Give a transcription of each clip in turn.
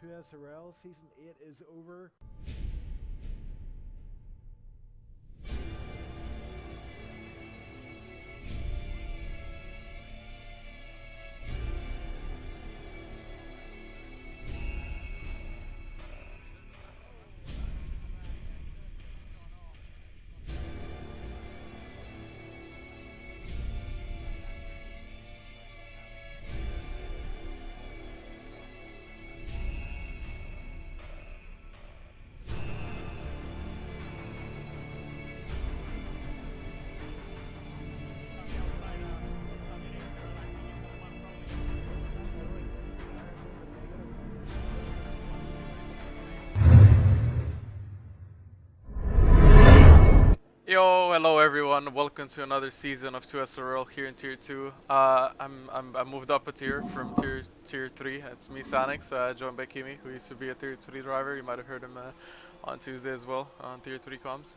to SRL. Season 8 is over. Yo, hello everyone. Welcome to another season of 2SRL here in Tier 2. I moved up a tier from tier 3. It's me, Sanix, joined by Kimi, who used to be a Tier 3 driver. You might have heard him on Tuesday as well on Tier 3 comms.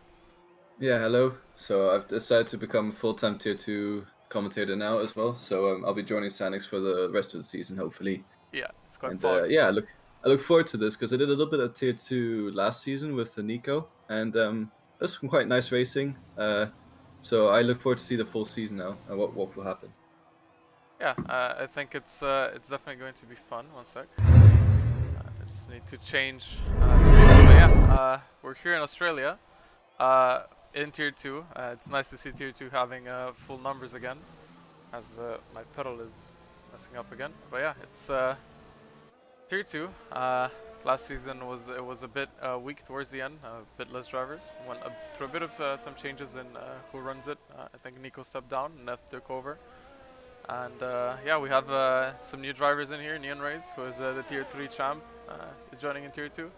Yeah, hello. So I've decided to become a full-time Tier 2 commentator now as well. So I'll be joining Sanix for the rest of the season, hopefully. Yeah, it's quite And fun. yeah, I look forward to this because I did a little bit of Tier 2 last season with Nico, and it was some quite nice racing. So I look forward to see the full season now and what will happen. Yeah, I think it's definitely going to be fun. One sec. I just need to change screens. But yeah, we're here in Australia. In Tier 2, it's nice to see Tier 2 having full numbers again, as my pedal is messing up again. But yeah, it's Tier 2. Last season was a bit weak towards the end, a bit less drivers. Went through a bit of some changes in who runs it. I think Nico stepped down, Neth took over. And yeah, we have some new drivers in here. Neon Rays, who is the Tier 3 champ, is joining in Tier 2.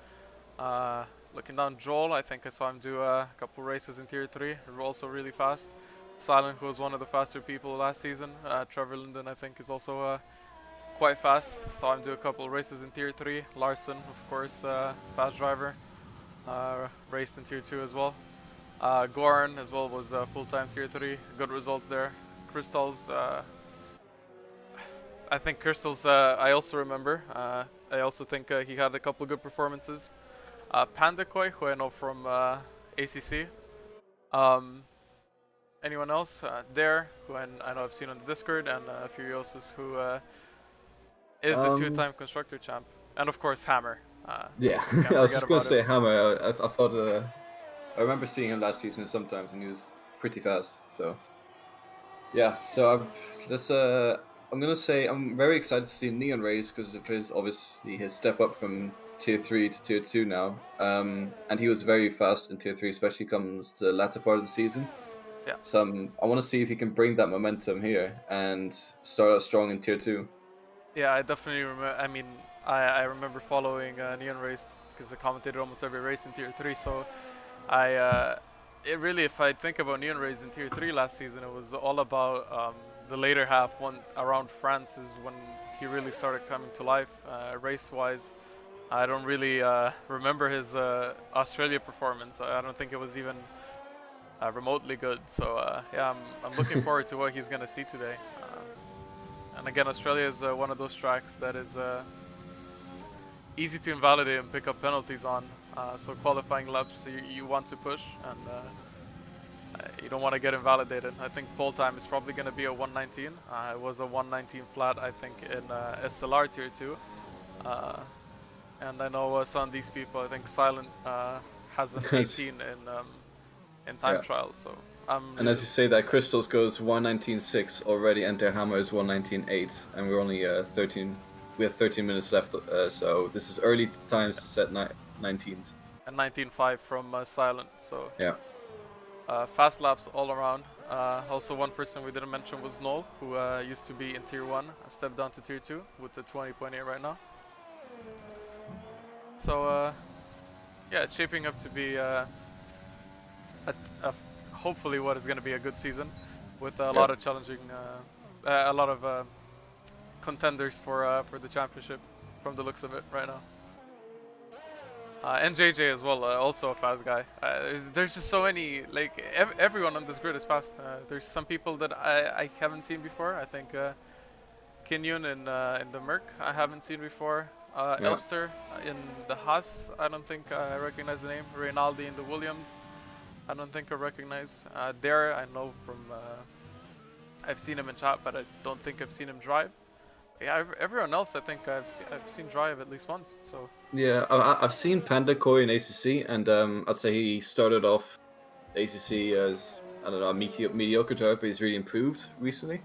Looking down Joel, I think I saw him do a couple races in Tier 3, also really fast. Silent, who was one of the faster people last season. Trevor Linden, I think, is also quite fast. Saw him do a couple races in Tier 3. Larson, of course, fast driver. Raced in Tier 2 as well. Goran as well was full-time Tier 3. Good results there. Crystals, I think Crystals, I also remember. I also think he had a couple good performances. Pandakoi, who I know from ACC. Anyone else? Dare, who I know I've seen on the Discord, and Furiosus, who is the two-time constructor champ, and of course Hammer. Yeah, I was just gonna say Hammer. I thought I remember seeing him last season sometimes, and he was pretty fast. So yeah, so I'm gonna say I'm very excited to see Neon Rays because of his step up from Tier 3 to Tier 2 now. And he was very fast in Tier 3, especially comes to the latter part of the season. Yeah. So I want to see if he can bring that momentum here and start out strong in Tier 2. Yeah, I definitely remember. I mean, I remember following Neon Race because I commentated almost every race in Tier 3. So if I think about Neon Race in Tier 3 last season, it was all about the later half. Around France is when he really started coming to life race-wise. I don't really remember his Australia performance. I don't think it was even remotely good. So yeah, I'm looking forward to what he's gonna see today. And again, Australia is one of those tracks that is easy to invalidate and pick up penalties on. So qualifying laps, you want to push, and you don't want to get invalidated. I think pole time is probably going to be a 119. It was a 119 flat, I think, in SLR Tier 2. And I know some of these people, I think Silent has an 18 in time trials. So and as you say that, Crystals goes 119.6 already, and their Hammer is 119.8, and we're only 13. We have 13 minutes left, so this is early times to set 19s. And 19.5 from Silent. So yeah. Fast laps all around. Also, one person we didn't mention was Noel, who used to be in Tier 1, stepped down to Tier 2 with the 20.8 right now. So yeah, it's shaping up to be hopefully what is going to be a good season with a lot of challenging, a lot of contenders for the championship from the looks of it right now. And JJ as well, also a fast guy. There's just so many, like everyone on this grid is fast. There's some people that I haven't seen before. I think Kinyun in the Merc I haven't seen before. Yeah. Elster in the Haas, I don't think I recognize the name. Rinaldi in the Williams, I don't think I recognize. Dare, I know from, I've seen him in chat, but I don't think I've seen him drive. Yeah, everyone else I think I've seen drive at least once. So Yeah, I've seen Panda Koi in ACC, and I'd say he started off ACC as, I don't know, a mediocre driver, but he's really improved recently.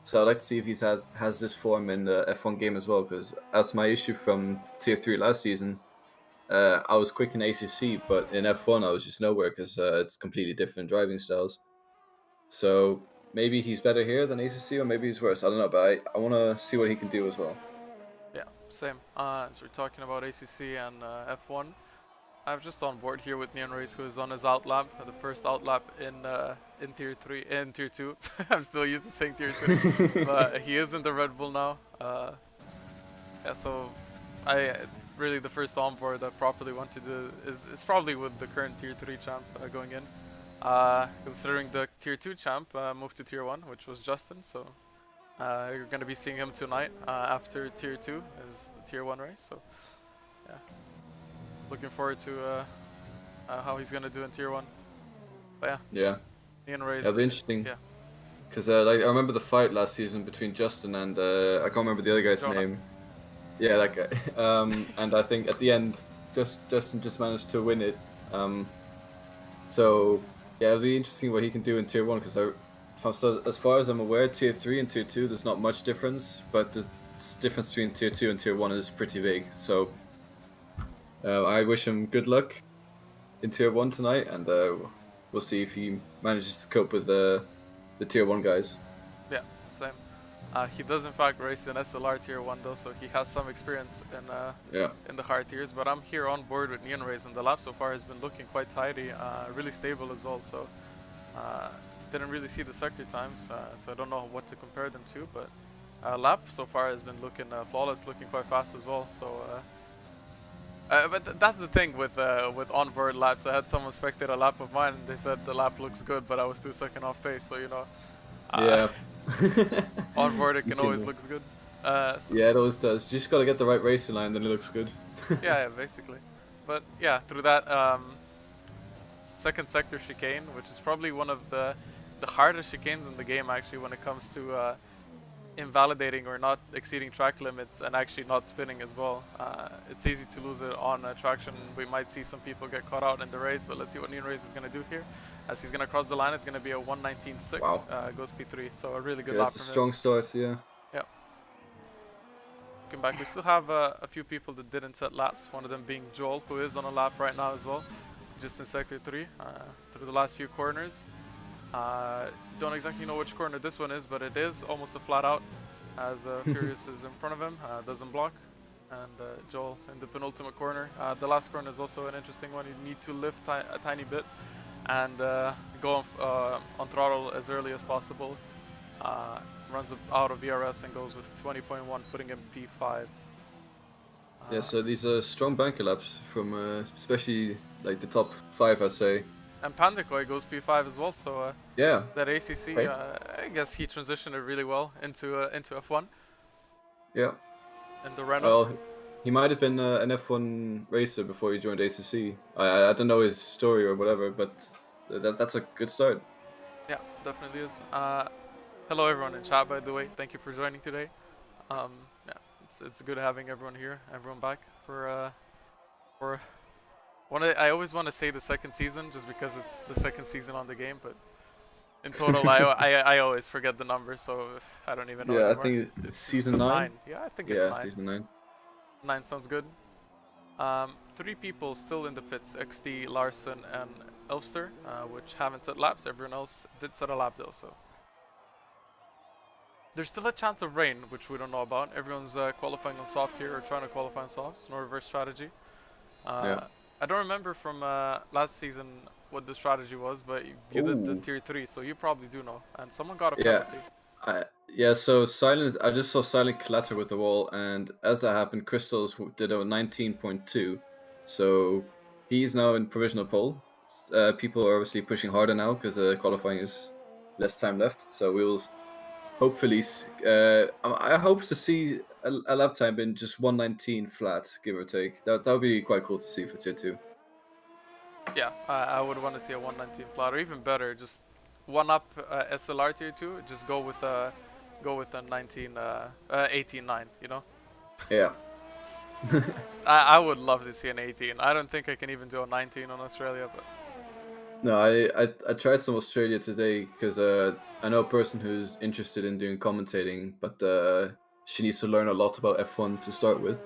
So I'd like to see if has this form in the F1 game as well, because that's my issue from Tier 3 last season. I was quick in ACC, but in F1 I was just nowhere because it's completely different driving styles. So maybe he's better here than ACC, or maybe he's worse. I don't know, but I want to see what he can do as well. yeah, same. So we're talking about ACC and F1. I'm just on board here with Neon Race, who is on his outlap, the first outlap in Tier 3, in Tier 2. I'm still used to saying Tier 2, but he is in the Red Bull now. Yeah, so really the first onboard that properly went to do is probably with the current Tier 3 champ going in. Considering the Tier 2 champ moved to Tier 1, which was Justin, so you're going to be seeing him tonight after Tier 2 is the Tier 1 race. So yeah, looking forward to how he's going to do in Tier 1. But yeah, Ian Race, it'll be interesting. Yeah. Because like I remember the fight last season between Justin and I can't remember the other guy's name. Yeah, that guy. And I think at the end, Justin just managed to win it. So yeah, it'll be interesting what he can do in Tier 1. Because as far as I'm aware, Tier 3 and Tier 2, there's not much difference, but the difference between Tier 2 and Tier 1 is pretty big. So I wish him good luck in Tier 1 tonight, and we'll see if he manages to cope with the Tier 1 guys. Yeah, same. He does in fact race in SLR Tier 1 though, so he has some experience in the hard tiers, but I'm here on board with Neon Race, and the lap so far has been looking quite tidy, really stable as well, so didn't really see the sector times, so I don't know what to compare them to, but lap so far has been looking flawless, looking quite fast as well, so but that's the thing with onboard laps. I had someone spectate a lap of mine and they said the lap looks good, but I was 2 seconds off pace, so you know. Yeah. Onboard it can always looks good. So yeah, it always does. You just gotta get the right racing line, then it looks good. yeah, basically. But yeah, through that second sector chicane, which is probably one of the hardest chicanes in the game actually when it comes to invalidating or not exceeding track limits and actually not spinning as well. It's easy to lose it on traction. We might see some people get caught out in the race, but let's see what Neon Race is going to do here. As he's going to cross the line, it's going to be a 1:19.6. Wow. Goes P3, so a really good lap lap from him. That's a strong start, yeah. Yeah. Looking back, we still have a few people that didn't set laps, one of them being Joel, who is on a lap right now as well, just in Sector 3, through the last few corners. Don't exactly know which corner this one is, but it is almost a flat out, as Furious is in front of him, doesn't block, and Joel in the penultimate corner. The last corner is also an interesting one. You need to lift a tiny bit and go on throttle as early as possible. Runs out of VRS and goes with 20.1, putting him P5. Yeah, so these are strong banker laps from especially like the top 5, I'd say. And Pandakoi goes P5 as well, so yeah, that ACC, right. I guess he transitioned it really well into F1. Yeah. And the Renault. Well, he might have been an F1 racer before he joined ACC. I don't know his story or whatever, but that's a good start. Yeah, definitely is. Hello everyone in chat, by the way. Thank you for joining today. Yeah, it's good having everyone here, everyone back for I always want to say the second season just because it's the second season on the game, but in total I always forget the number, so I don't even know anymore. I think it's season 9. Yeah, I think it's 9. Yeah, season 9. 9 sounds good. 3 people still in the pits, XD, Larson, and Elster, which haven't set laps. Everyone else did set a lap though, so. There's still a chance of rain, which we don't know about. Everyone's qualifying on softs here, or trying to qualify on softs. No reverse strategy. Yeah. I don't remember from last season what the strategy was, but you did the Tier 3, so you probably do know. And someone got a penalty. Yeah, so Silent, I just saw Silent clatter with the wall, and as that happened, Crystals did a 19.2. So he's now in provisional pole. People are obviously pushing harder now because qualifying is less time left. So we'll hopefully, I hope to see a lap time in just 119 flat, give or take. That would be quite cool to see for tier 2. Yeah, I would want to see a 119 flat, or even better, just one up SLR tier 2. Just go with a 18.9. You know. Yeah. I would love to see an 18. I don't think I can even do a 19 on Australia, but. No, I tried some Australia today because I know a person who's interested in doing commentating, but she needs to learn a lot about F1 to start with.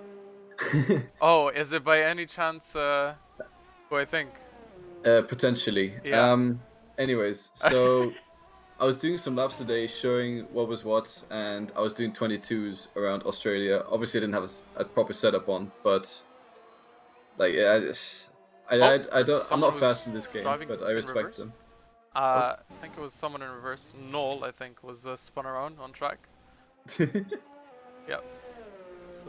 Oh, is it by any chance who I think? Potentially. Yeah. Anyways, so I was doing some laps today showing what was what, and I was doing 22s around Australia. Obviously, I didn't have a proper setup on, but like I'm not fast in this game, but I respect them. I think it was someone in reverse. Noel, I think, was spun around on track. Yeah. It's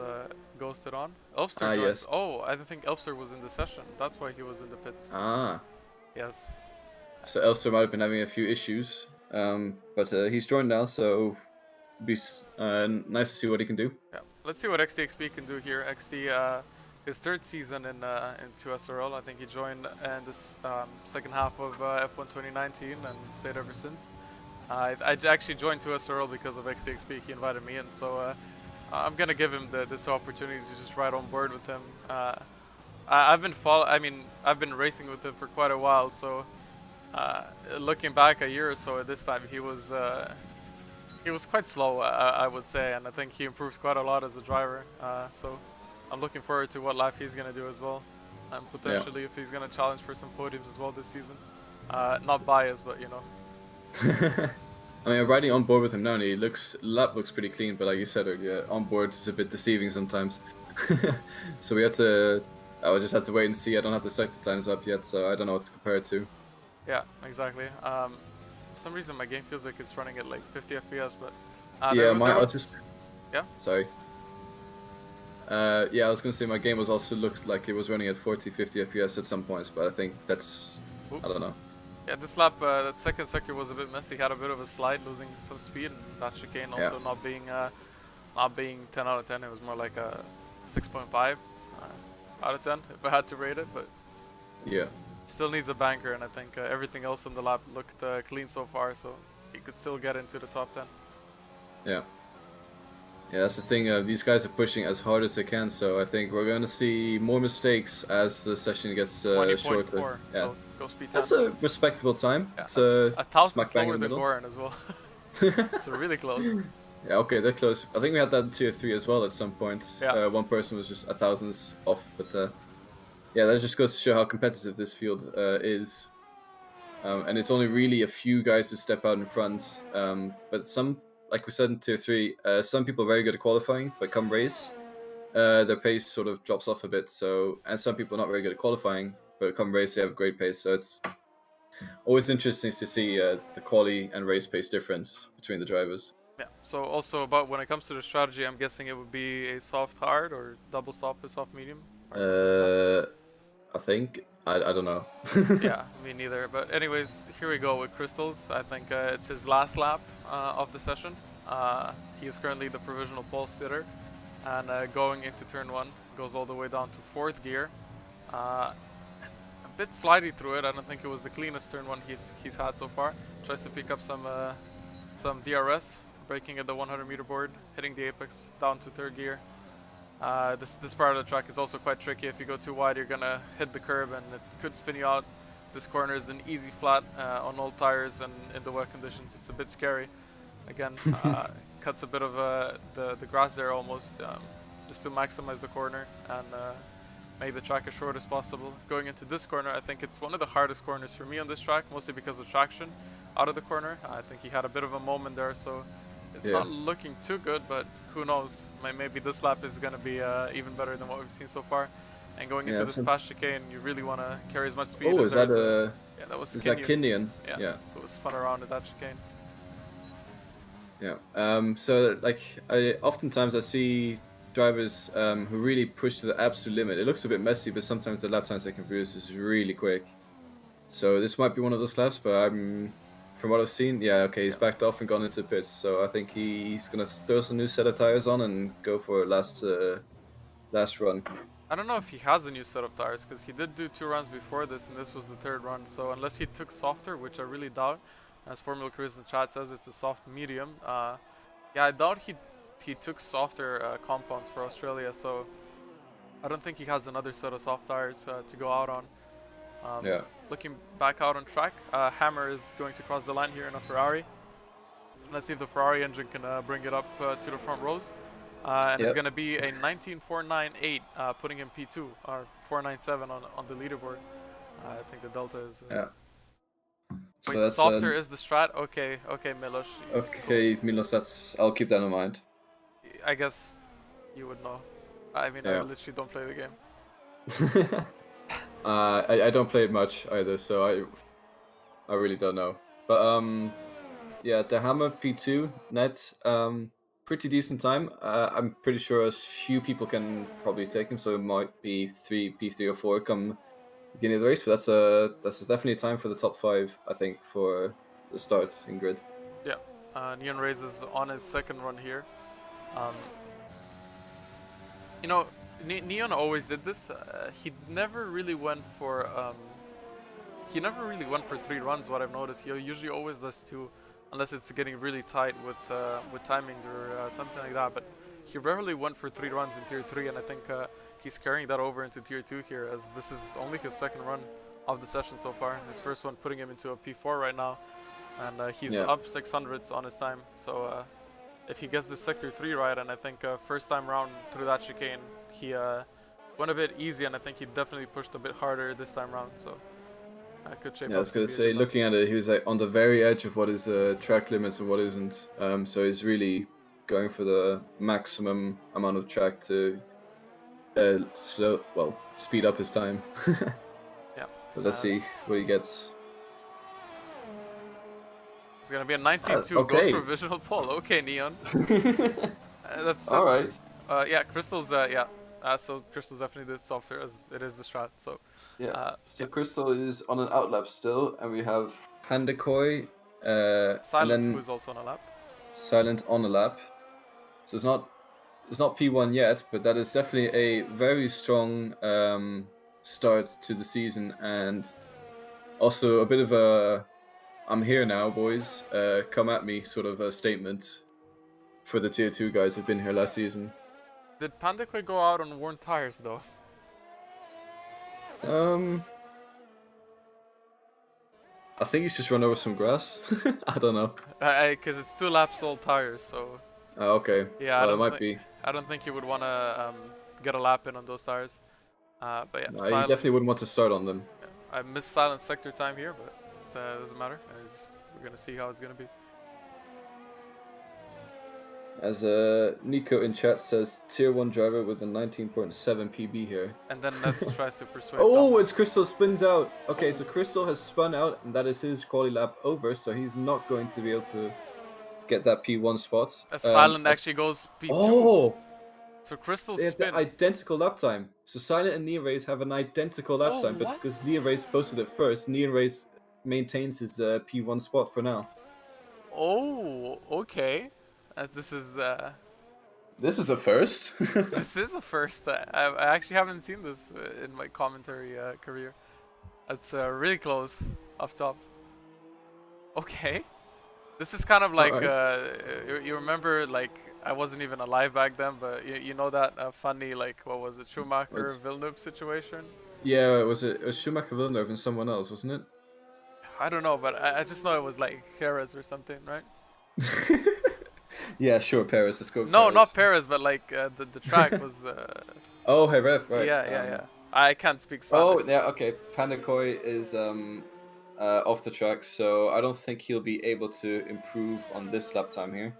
ghosted on. Elfster joined. Yes. Oh, I don't think Elfster was in the session. That's why he was in the pits. Ah. Yes. So Elfster might have been having a few issues, but he's joined now, so it'll be nice to see what he can do. Yeah. Let's see what XTXP can do here. XT, his third season in 2SRL. I think he joined in this second half of F1 2019 and stayed ever since. I actually joined 2SRL because of XTXP. He invited me in, so I'm gonna give him this opportunity to just ride on board with him. I've been racing with him for quite a while, so looking back a year or so at this time, he was quite slow, I would say, and I think he improved quite a lot as a driver. So I'm looking forward to what lap he's gonna do as well, and potentially if he's gonna challenge for some podiums as well this season. Not biased, but you know. I mean, riding on board with him now, and lap looks pretty clean, but like you said earlier, on board is a bit deceiving sometimes. So I would just have to wait and see. I don't have the sector times up yet, so I don't know what to compare it to. Yeah, exactly. For some reason my game feels like it's running at like 50 FPS, but yeah. Sorry. Yeah, I was gonna say my game was also looked like it was running at 40-50 FPS at some points, but I think that's I don't know. Yeah, this lap, that second sector was a bit messy. Had a bit of a slide, losing some speed, and that chicane also not being 10 out of 10. It was more like a 6.5 out of 10 if I had to rate it. But yeah, still needs a banker, and I think everything else in the lap looked clean so far, so he could still get into the top 10. Yeah. Yeah, that's the thing. These guys are pushing as hard as they can, so I think we're going to see more mistakes as the session gets shorter. Yeah. So go speed 10. That's a respectable time. Yeah, it's 1,000 slower than Goran as well. So really close. Yeah, okay, they're close. I think we had that in tier 3 as well at some point. Yeah. One person was just 1,000 off, but yeah, that just goes to show how competitive this field is. And it's only really a few guys who step out in front, but some, like we said in tier 3, some people are very good at qualifying, but come race, their pace sort of drops off a bit. So, and some people are not very good at qualifying, but come race, they have great pace. So it's always interesting to see the quali and race pace difference between the drivers. Yeah. So also about when it comes to the strategy, I'm guessing it would be a soft hard or double stop a soft medium. I think I don't know. Yeah, me neither. But anyways, here we go with Crystals. I think it's his last lap of the session. He is currently the provisional pole sitter, and going into turn 1 goes all the way down to 4th gear. A bit slidey through it. I don't think it was the cleanest turn 1 he's had so far. Tries to pick up some DRS, braking at the 100-meter board, hitting the apex down to 3rd gear. This part of the track is also quite tricky. If you go too wide, you're gonna hit the curb and it could spin you out. This corner is an easy flat on old tires, and in the wet conditions it's a bit scary. Again, cuts a bit of the grass there almost, just to maximize the corner and make the track as short as possible. Going into this corner, I think it's one of the hardest corners for me on this track, mostly because of traction out of the corner. I think he had a bit of a moment there, so it's not looking too good, but who knows? Maybe this lap is going to be even better than what we've seen so far. And going into this fast chicane, you really want to carry as much speed as there is. Yeah, that was Kinnian. Yeah, it was spun around at that chicane. Yeah. So like, oftentimes I see drivers who really push to the absolute limit. It looks a bit messy, but sometimes the lap times they can produce is really quick. So this might be one of those laps, but I'm from what I've seen, yeah, okay, he's backed off and gone into pits. So I think he's gonna throw some new set of tires on and go for last run. I don't know if he has a new set of tires, because he did do 2 runs before this, and this was the 3rd run. So unless he took softer, which I really doubt, as Formula Careers in chat says, it's a soft medium. Yeah, I doubt he took softer compounds for Australia. So I don't think he has another set of soft tires to go out on. Yeah. Looking back out on track, Hammer is going to cross the line here in a Ferrari. Let's see if the Ferrari engine can bring it up to the front rows. And it's going to be a 19.498, putting him P2, or 497 on the leaderboard. I think the delta is... yeah. Wait, So that's, softer is the strat? Okay, Milos. Okay, cool. Milos, I'll keep that in mind. I guess you would know. I mean, I literally don't play the game. I don't play it much either, so I really don't know. But yeah, the Hammer P2 net, pretty decent time. I'm pretty sure a few people can probably take him, so it might be P3 or 4 come beginning of the race. But that's definitely time for the top 5, I think, for the start in grid. Yeah, Neon Rays is on his 2nd run here. You know, Neon always did this. He never really went for 3 runs. What I've noticed, he usually always does 2, unless it's getting really tight with timings or something like that. But he rarely went for 3 runs in Tier 3, and I think he's carrying that over into Tier 2 here, as this is only his 2nd run of the session so far. His first one putting him into a P4 right now, and he's up 600s on his time. So if he gets this Sector 3 right, and I think first time round through that chicane, he went a bit easy, and I think he definitely pushed a bit harder this time round. So could shape up. I was gonna say, looking at it, he was like on the very edge of what is track limits and what isn't. So he's really going for the maximum amount of track to speed up his time. Yeah. But let's see what he gets. It's gonna be a 19.2. Okay. Goes for visual pole. Okay, Neon. That's all right. Yeah, Crystal's so Crystal's definitely the softer, as it is the strat. So yeah. So Crystal is on an outlap still, and we have Pandakoi, Silent, who's also on a lap. Silent on a lap. So it's not P1 yet, but that is definitely a very strong start to the season, and also a bit of a "I'm here now, boys, come at me" sort of a statement for the Tier 2 guys who've been here last season. Did Pandakoi go out on worn tires though? I think he's just run over some grass. I don't know. Because it's 2 laps old tires, so. Oh, okay. Yeah, well, it might be. I don't think you would want to get a lap in on those tires. But yeah, no, you definitely wouldn't want to start on them. Yeah, I missed Silent sector time here, but it doesn't matter. We're gonna see how it's gonna be. As Nico in chat says, Tier 1 driver with a 19.7 PB here. And then Nets tries to persuade someone. It's Crystal spins out. Okay, so Crystal has spun out, and that is his quality lap over, so he's not going to be able to get that P1 spot. Silent actually goes P2. Oh! So Crystal's they have the identical lap time. So Silent and Neon Race have an identical lap time, but because Neon Race posted it first, Neon Race maintains his P1 spot for now. Oh, okay. As this is a first. This is a first. I actually haven't seen this in my commentary career. It's really close off top. Okay, this is kind of like you remember, like, I wasn't even alive back then, but you know that funny, like, what was it, Schumacher Villeneuve situation? Yeah, it was Schumacher Villeneuve and someone else, wasn't it? I don't know, but I just know it was like Perez or something, right? Yeah, sure, Paris. Let's go. No, Paris. not Paris, but like the track was. Oh, hey, Ref, right? Yeah. I can't speak Spanish. Oh, yeah, okay. Pandakoi is off the track, so I don't think he'll be able to improve on this lap time here.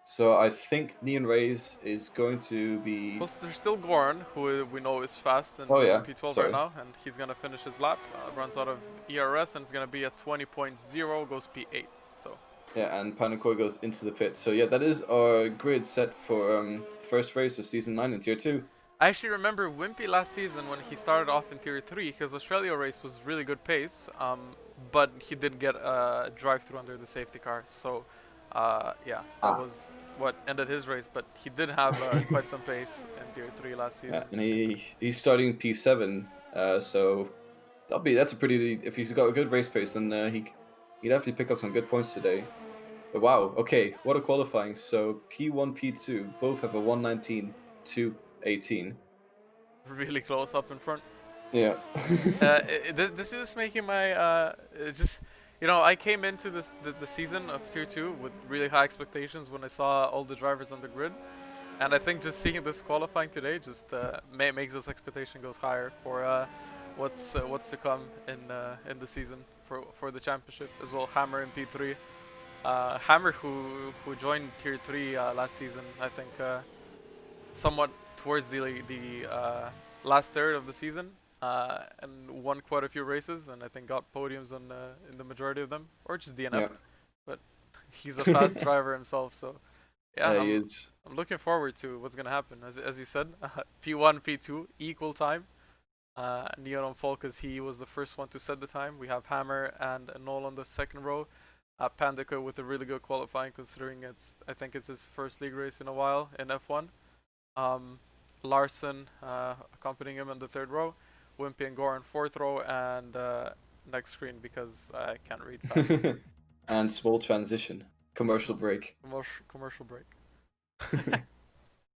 So I think Neon Rays is going to be. Well, there's still Gorn, who we know is fast and is in P12 right now, and he's gonna finish his lap. Runs out of ERS and it's gonna be a 20.0, goes P8. So. Yeah, and Pandakoi goes into the pit. So yeah, that is our grid set for first race of Season 9 in Tier 2. I actually remember Wimpy last season when he started off in Tier 3, because Australia race was really good pace. but he did get a drive-through under the safety car. So, yeah, that was what ended his race. But he did have quite some pace in Tier 3 last season. Yeah, and he's starting P7, so that's a pretty. If he's got a good race pace, then he'd definitely pick up some good points today. But wow, okay, what a qualifying! So P1, P2 both have a 119, 218. Really close up in front. Yeah. This is just making my it's just, you know, I came into the season of Tier 2 with really high expectations when I saw all the drivers on the grid, and I think just seeing this qualifying today just makes those expectation goes higher for what's to come in the season for the championship as well. Hammer in P3, Hammer who joined Tier 3 last season, I think somewhat towards the last third of the season. And won quite a few races, and I think got podiums on in the majority of them, or just DNF. Yeah. But he's a fast driver himself, so yeah, he is. I'm looking forward to what's gonna happen. As you said, P1, P2 equal time. Neon on Fall, because he was the first one to set the time. We have Hammer and Noel on the second row. Pandika with a really good qualifying, considering I think it's his first league race in a while in F1. Larson accompanying him in the third row. Wimpy and Gore in fourth row, and next screen because I can't read fast. And small transition. Commercial break. Commercial break.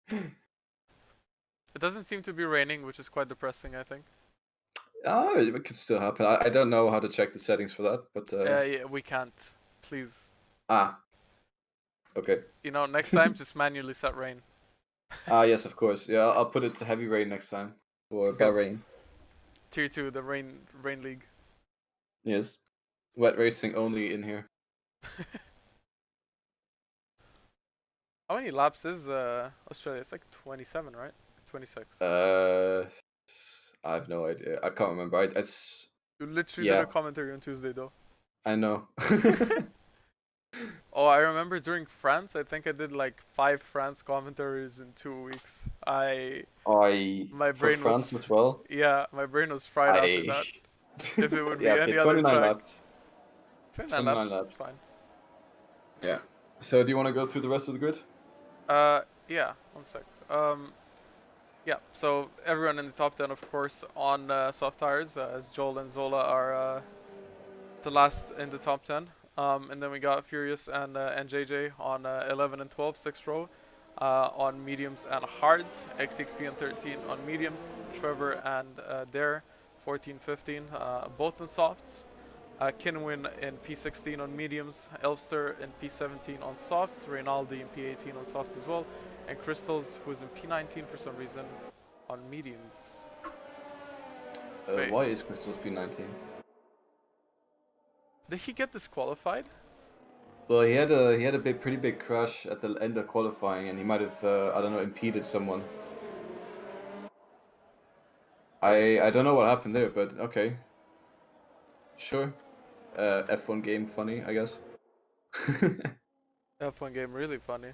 It doesn't seem to be raining, which is quite depressing, I think. It could still happen. I don't know how to check the settings for that, but yeah, we can't. Please. Okay. You know, next time just manually set rain. Yes, of course. Yeah, I'll put it to heavy rain next time for Bahrain. Tier 2, the rain league. Yes. Wet racing only in here. How many laps is Australia? It's like 27, right? 26. I have no idea. I can't remember. You literally did a commentary on Tuesday, though. I know. Oh, I remember during France, I think I did like 5 France commentaries in 2 weeks. My brain France was as well. Yeah, my brain was fried after that. If it would be any other 29 track. laps. 29 laps. That's fine. Yeah. So do you want to go through the rest of the grid? Yeah. 1 sec. Yeah. So everyone in the top 10, of course, on soft tires, as Joel and Zola are the last in the top 10. And then we got Furious and JJ on 11 and 12, 6th row, on mediums and hards. XTXP on 13 on mediums. Trevor and Dare, 14, 15, both on softs. Kinwin in P16 on mediums. Elfster in P17 on softs. Reynaldi in P18 on softs as well. And Crystals, who is in P19 for some reason, on mediums. Why is Crystals P19? Did he get disqualified? Well, he had a pretty big crash at the end of qualifying, and he might have I don't know, impeded someone. I don't know what happened there, but okay. Sure. F1 game funny, I guess. F1 game really funny.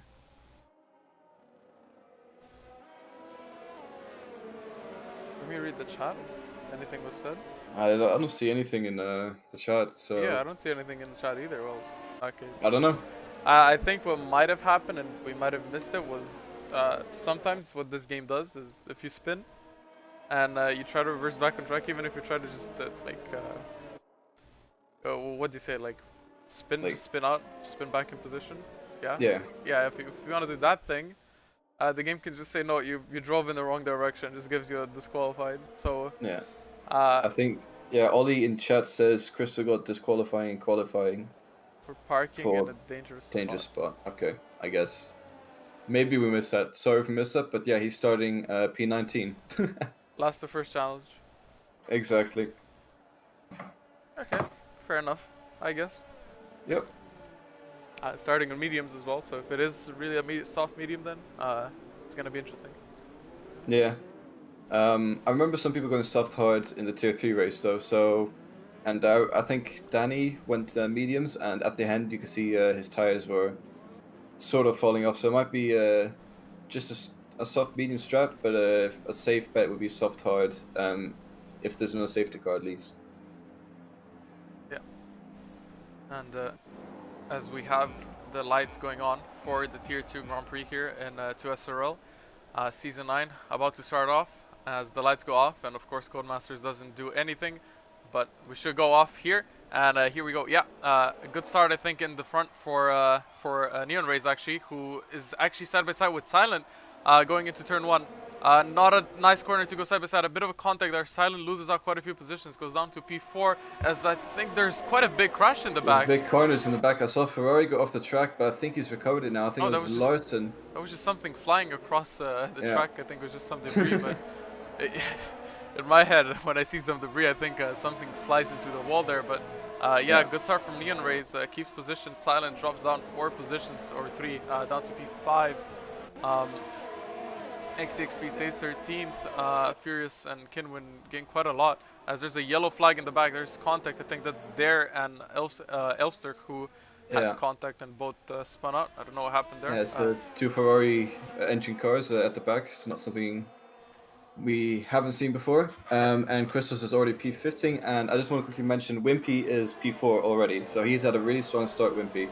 Let me read the chat if anything was said. I don't see anything in the chat, so... Yeah, I don't see anything in the chat either. Well, okay. I don't know. I think what might have happened, and we might have missed it, was sometimes what this game does is if you spin and you try to reverse back on track, even if you try to just what do you say, like spin, just spin out, spin back in position. Yeah. Yeah. Yeah. If you want to do that thing, the game can just say no, you drove in the wrong direction. Just gives you a disqualified. So. Yeah. I think Ollie in chat says Crystal got disqualifying and qualifying. For parking in a dangerous spot. Okay, I guess. Maybe we missed that. Sorry if we missed that, but yeah, he's starting P19. Last the first challenge. Exactly. Okay, fair enough, I guess. Yep. Starting on mediums as well, so if it is really a soft medium then, it's gonna be interesting. Yeah. I remember some people going soft hard in the tier 3 race though, and I think Danny went mediums, and at the end you can see his tires were sort of falling off, so it might be just a soft medium strap, but a safe bet would be soft hard if there's no safety car at least. Yeah, And as we have the lights going on for the Tier 2 Grand Prix here in 2SRL, Season 9 about to start off as the lights go off, and of course Codemasters doesn't do anything, but we should go off here. And here we go. Yeah, a good start I think in the front for Neon Rays actually, who is actually side by side with Silent going into turn 1. Not a nice corner to go side by side. A bit of a contact there. Silent loses out quite a few positions. Goes down to P4 as I think there's quite a big crash in the back. Big corners in the back. I saw Ferrari go off the track, but I think he's recovered it now. I think it was Larson. That was just something flying across the track. I think it was just some debris. But in my head, when I see some debris, I think something flies into the wall there. But yeah, good start from Neon Rays. Keeps position. Silent drops down 4 positions, or 3, down to P5. XTXP stays 13th. Furious and Kinwin gain quite a lot as there's a yellow flag in the back. There's contact. I think that's Dare and Elster who had contact and both spun out. I don't know what happened there. Yeah, it's 2 Ferrari engine cars at the back. It's not something we haven't seen before. And Christos is already P15. And I just want to quickly mention Wimpy is P4 already. So he's had a really strong start, Wimpy.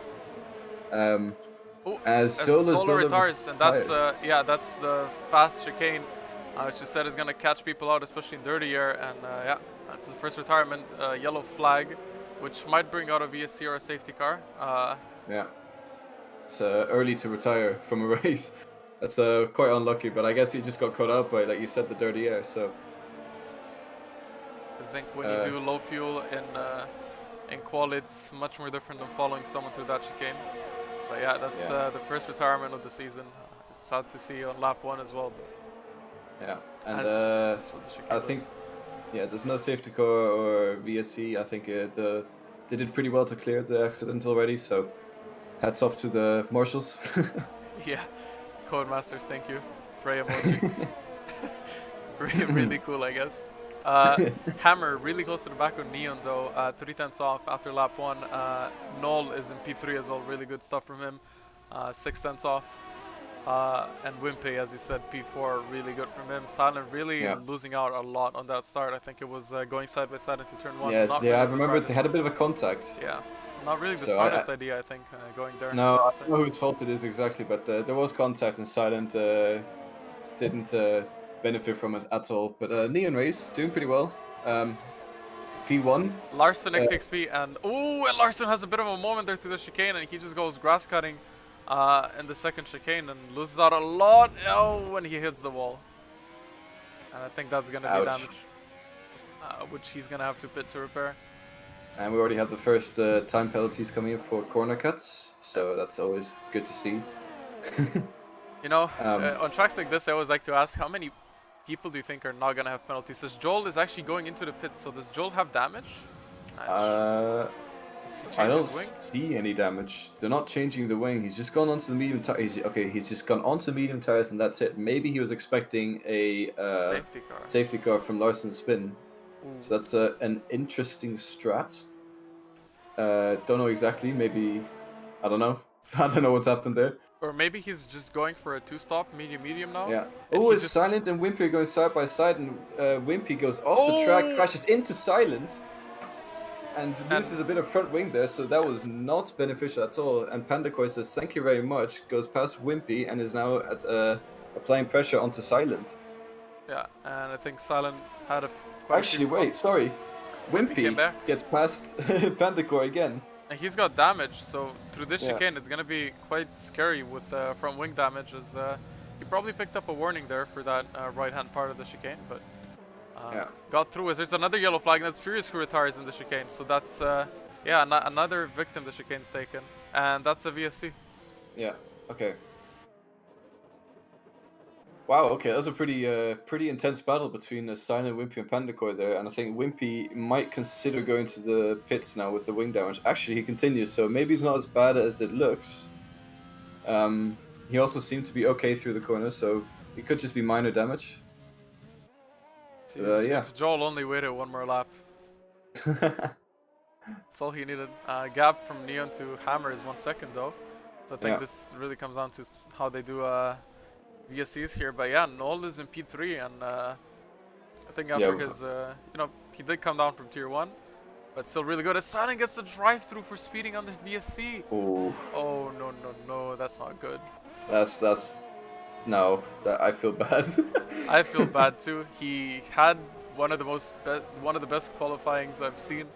As Solar retires, and that's yeah, that's the fast chicane, which you said is gonna catch people out, especially in dirty air. And yeah, that's the first retirement, yellow flag, which might bring out a VSC or a safety car. Yeah, it's early to retire from a race. That's quite unlucky, but I guess he just got caught out by, like you said, the dirty air. So I think when you do low fuel in qual, it's much more different than following someone through that chicane. But yeah, that's the first retirement of the season. It's sad to see on lap 1 as well. But yeah, and I think there's no safety car or VSC. I think they did pretty well to clear the accident already. So hats off to the marshals. Yeah, Codemasters, thank you. Pray emoji. really cool, I guess. Hammer really close to the back of Neon though, 3/10 off after lap 1. Noel is in P3 as well, really good stuff from him, 6/10 off. And Wimpy, as you said, P4, really good from him. Silent really losing out a lot on that start. I think it was going side by side into turn 1. Yeah, really I remember they had a bit of a contact. Yeah, not really the smartest idea, I think, going there. No, I don't know whose fault it is exactly, but there was contact and Silent didn't benefit from it at all. But Neon Rays doing pretty well. P1. Larson XXP and Larson has a bit of a moment there to the chicane, and he just goes grass cutting in the second chicane and loses out a lot when he hits the wall. And I think that's gonna be damage, which he's gonna have to pit to repair. And we already have the first time penalties coming in for corner cuts, so that's always good to see. You know, on tracks like this, I always like to ask how many people do you think are not gonna have penalties? Since Joel is actually going into the pit, so does Joel have damage? I don't see any damage. They're not changing the wing. He's just gone onto the medium tires. He's just gone onto the medium tires, and that's it. Maybe he was expecting a safety car from Larson Spin. So that's an interesting strat. Don't know exactly. Maybe I don't know. I don't know what's happened there. Or maybe he's just going for a 2-stop medium now. Yeah. It's Silent and Wimpy going side by side, and Wimpy goes off the track, crashes into Silent, and loses a bit of front wing there. So that was not beneficial at all. And Pandacoy says thank you very much. Goes past Wimpy and is now at applying pressure onto Silent. Yeah, and I think Silent had sorry. Wimpy gets past Pandacoy again. And he's got damage, so through this chicane it's gonna be quite scary with front wing damage, as he probably picked up a warning there for that right hand part of the chicane, but got through. As there's another yellow flag, and that's Furious who retires in the chicane, so that's another victim the chicane's taken, and that's a VSC. Yeah, okay. Wow, okay, that was a pretty intense battle between Silent, Wimpy, and Pandacoy there, and I think Wimpy might consider going to the pits now with the wing damage. Actually, he continues, so maybe he's not as bad as it looks. He also seemed to be okay through the corner, so it could just be minor damage. See, if Joel only waited one more lap. That's all he needed. Gap from Neon to Hammer is 1 second though, so I think this really comes down to how they do VSCs here. But yeah, Noel is in P3, and I think after his, he did come down from Tier 1, but still really good. Silent gets the drive-through for speeding on the VSC. Oh. Oh no, that's not good. That's no. I feel bad. I feel bad too. He had one of the best qualifyings I've seen.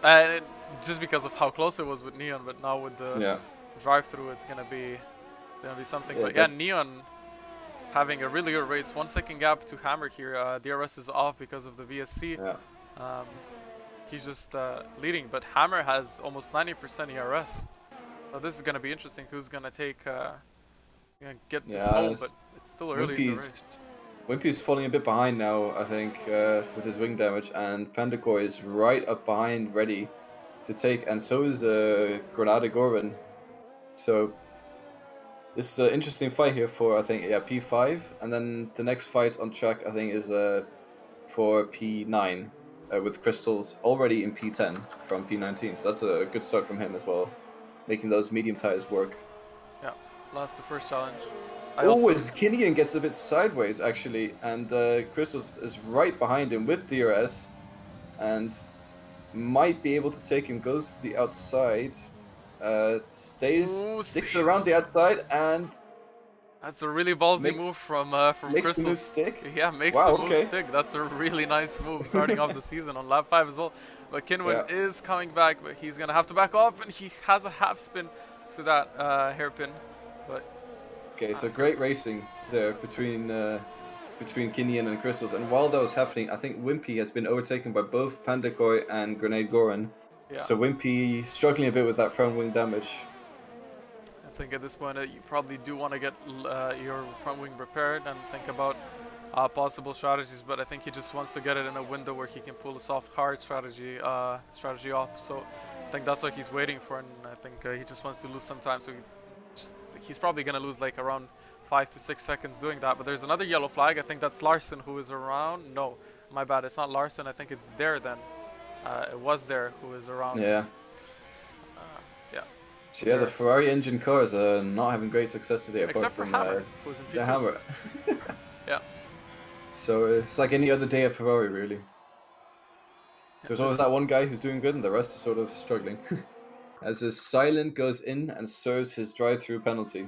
And just because of how close it was with Neon, but now with the drive-through, it's gonna be something. But yeah, Neon having a really good race. 1 second gap to Hammer here. DRS is off because of the VSC. Yeah. He's just leading, but Hammer has almost 90% ERS. So this is gonna be interesting. Who's gonna get this home? But it's still early in the race. Wimpy's falling a bit behind now, I think, with his wing damage, and Pandakoi is right up behind, ready to take, and so is Granada Gorman. So this is an interesting fight here for, I think, P5, and then the next fight on track, I think, is for P9, with Crystals already in P10 from P19, so that's a good start from him as well, making those medium tires work. Yeah, lost the first challenge. As Kinian gets a bit sideways, actually, and Crystals is right behind him with DRS, and might be able to take him, goes to the outside, sticks around the outside, and... That's a really ballsy move from Crystals. Makes the move stick? Yeah, makes the move stick. That's a really nice move, starting off the season on lap 5 as well. But Kinwin is coming back, but he's going to have to back off, and he has a half spin to that hairpin. But okay, so great racing there between Kinian and Crystals, and while that was happening, I think Wimpy has been overtaken by both Pandakoi and Grenade Goran. Yeah. So Wimpy struggling a bit with that front wing damage. I think at this point you probably do want to get your front wing repaired and think about possible strategies, but I think he just wants to get it in a window where he can pull a soft hard strategy off. So I think that's what he's waiting for, and I think he just wants to lose some time. So he's probably going to lose like around 5 to 6 seconds doing that. But there's another yellow flag. I think that's Larson who is around. No, my bad. It's not Larson. I think it's there then. It was there who is around. Yeah. So yeah, the Ferrari engine cars are not having great success today, except apart from Hammer, who's in P2. The Hammer. Yeah. So it's like any other day at Ferrari, really. There's always that one guy who's doing good, and the rest are sort of struggling. As his Silent goes in and serves his drive-through penalty.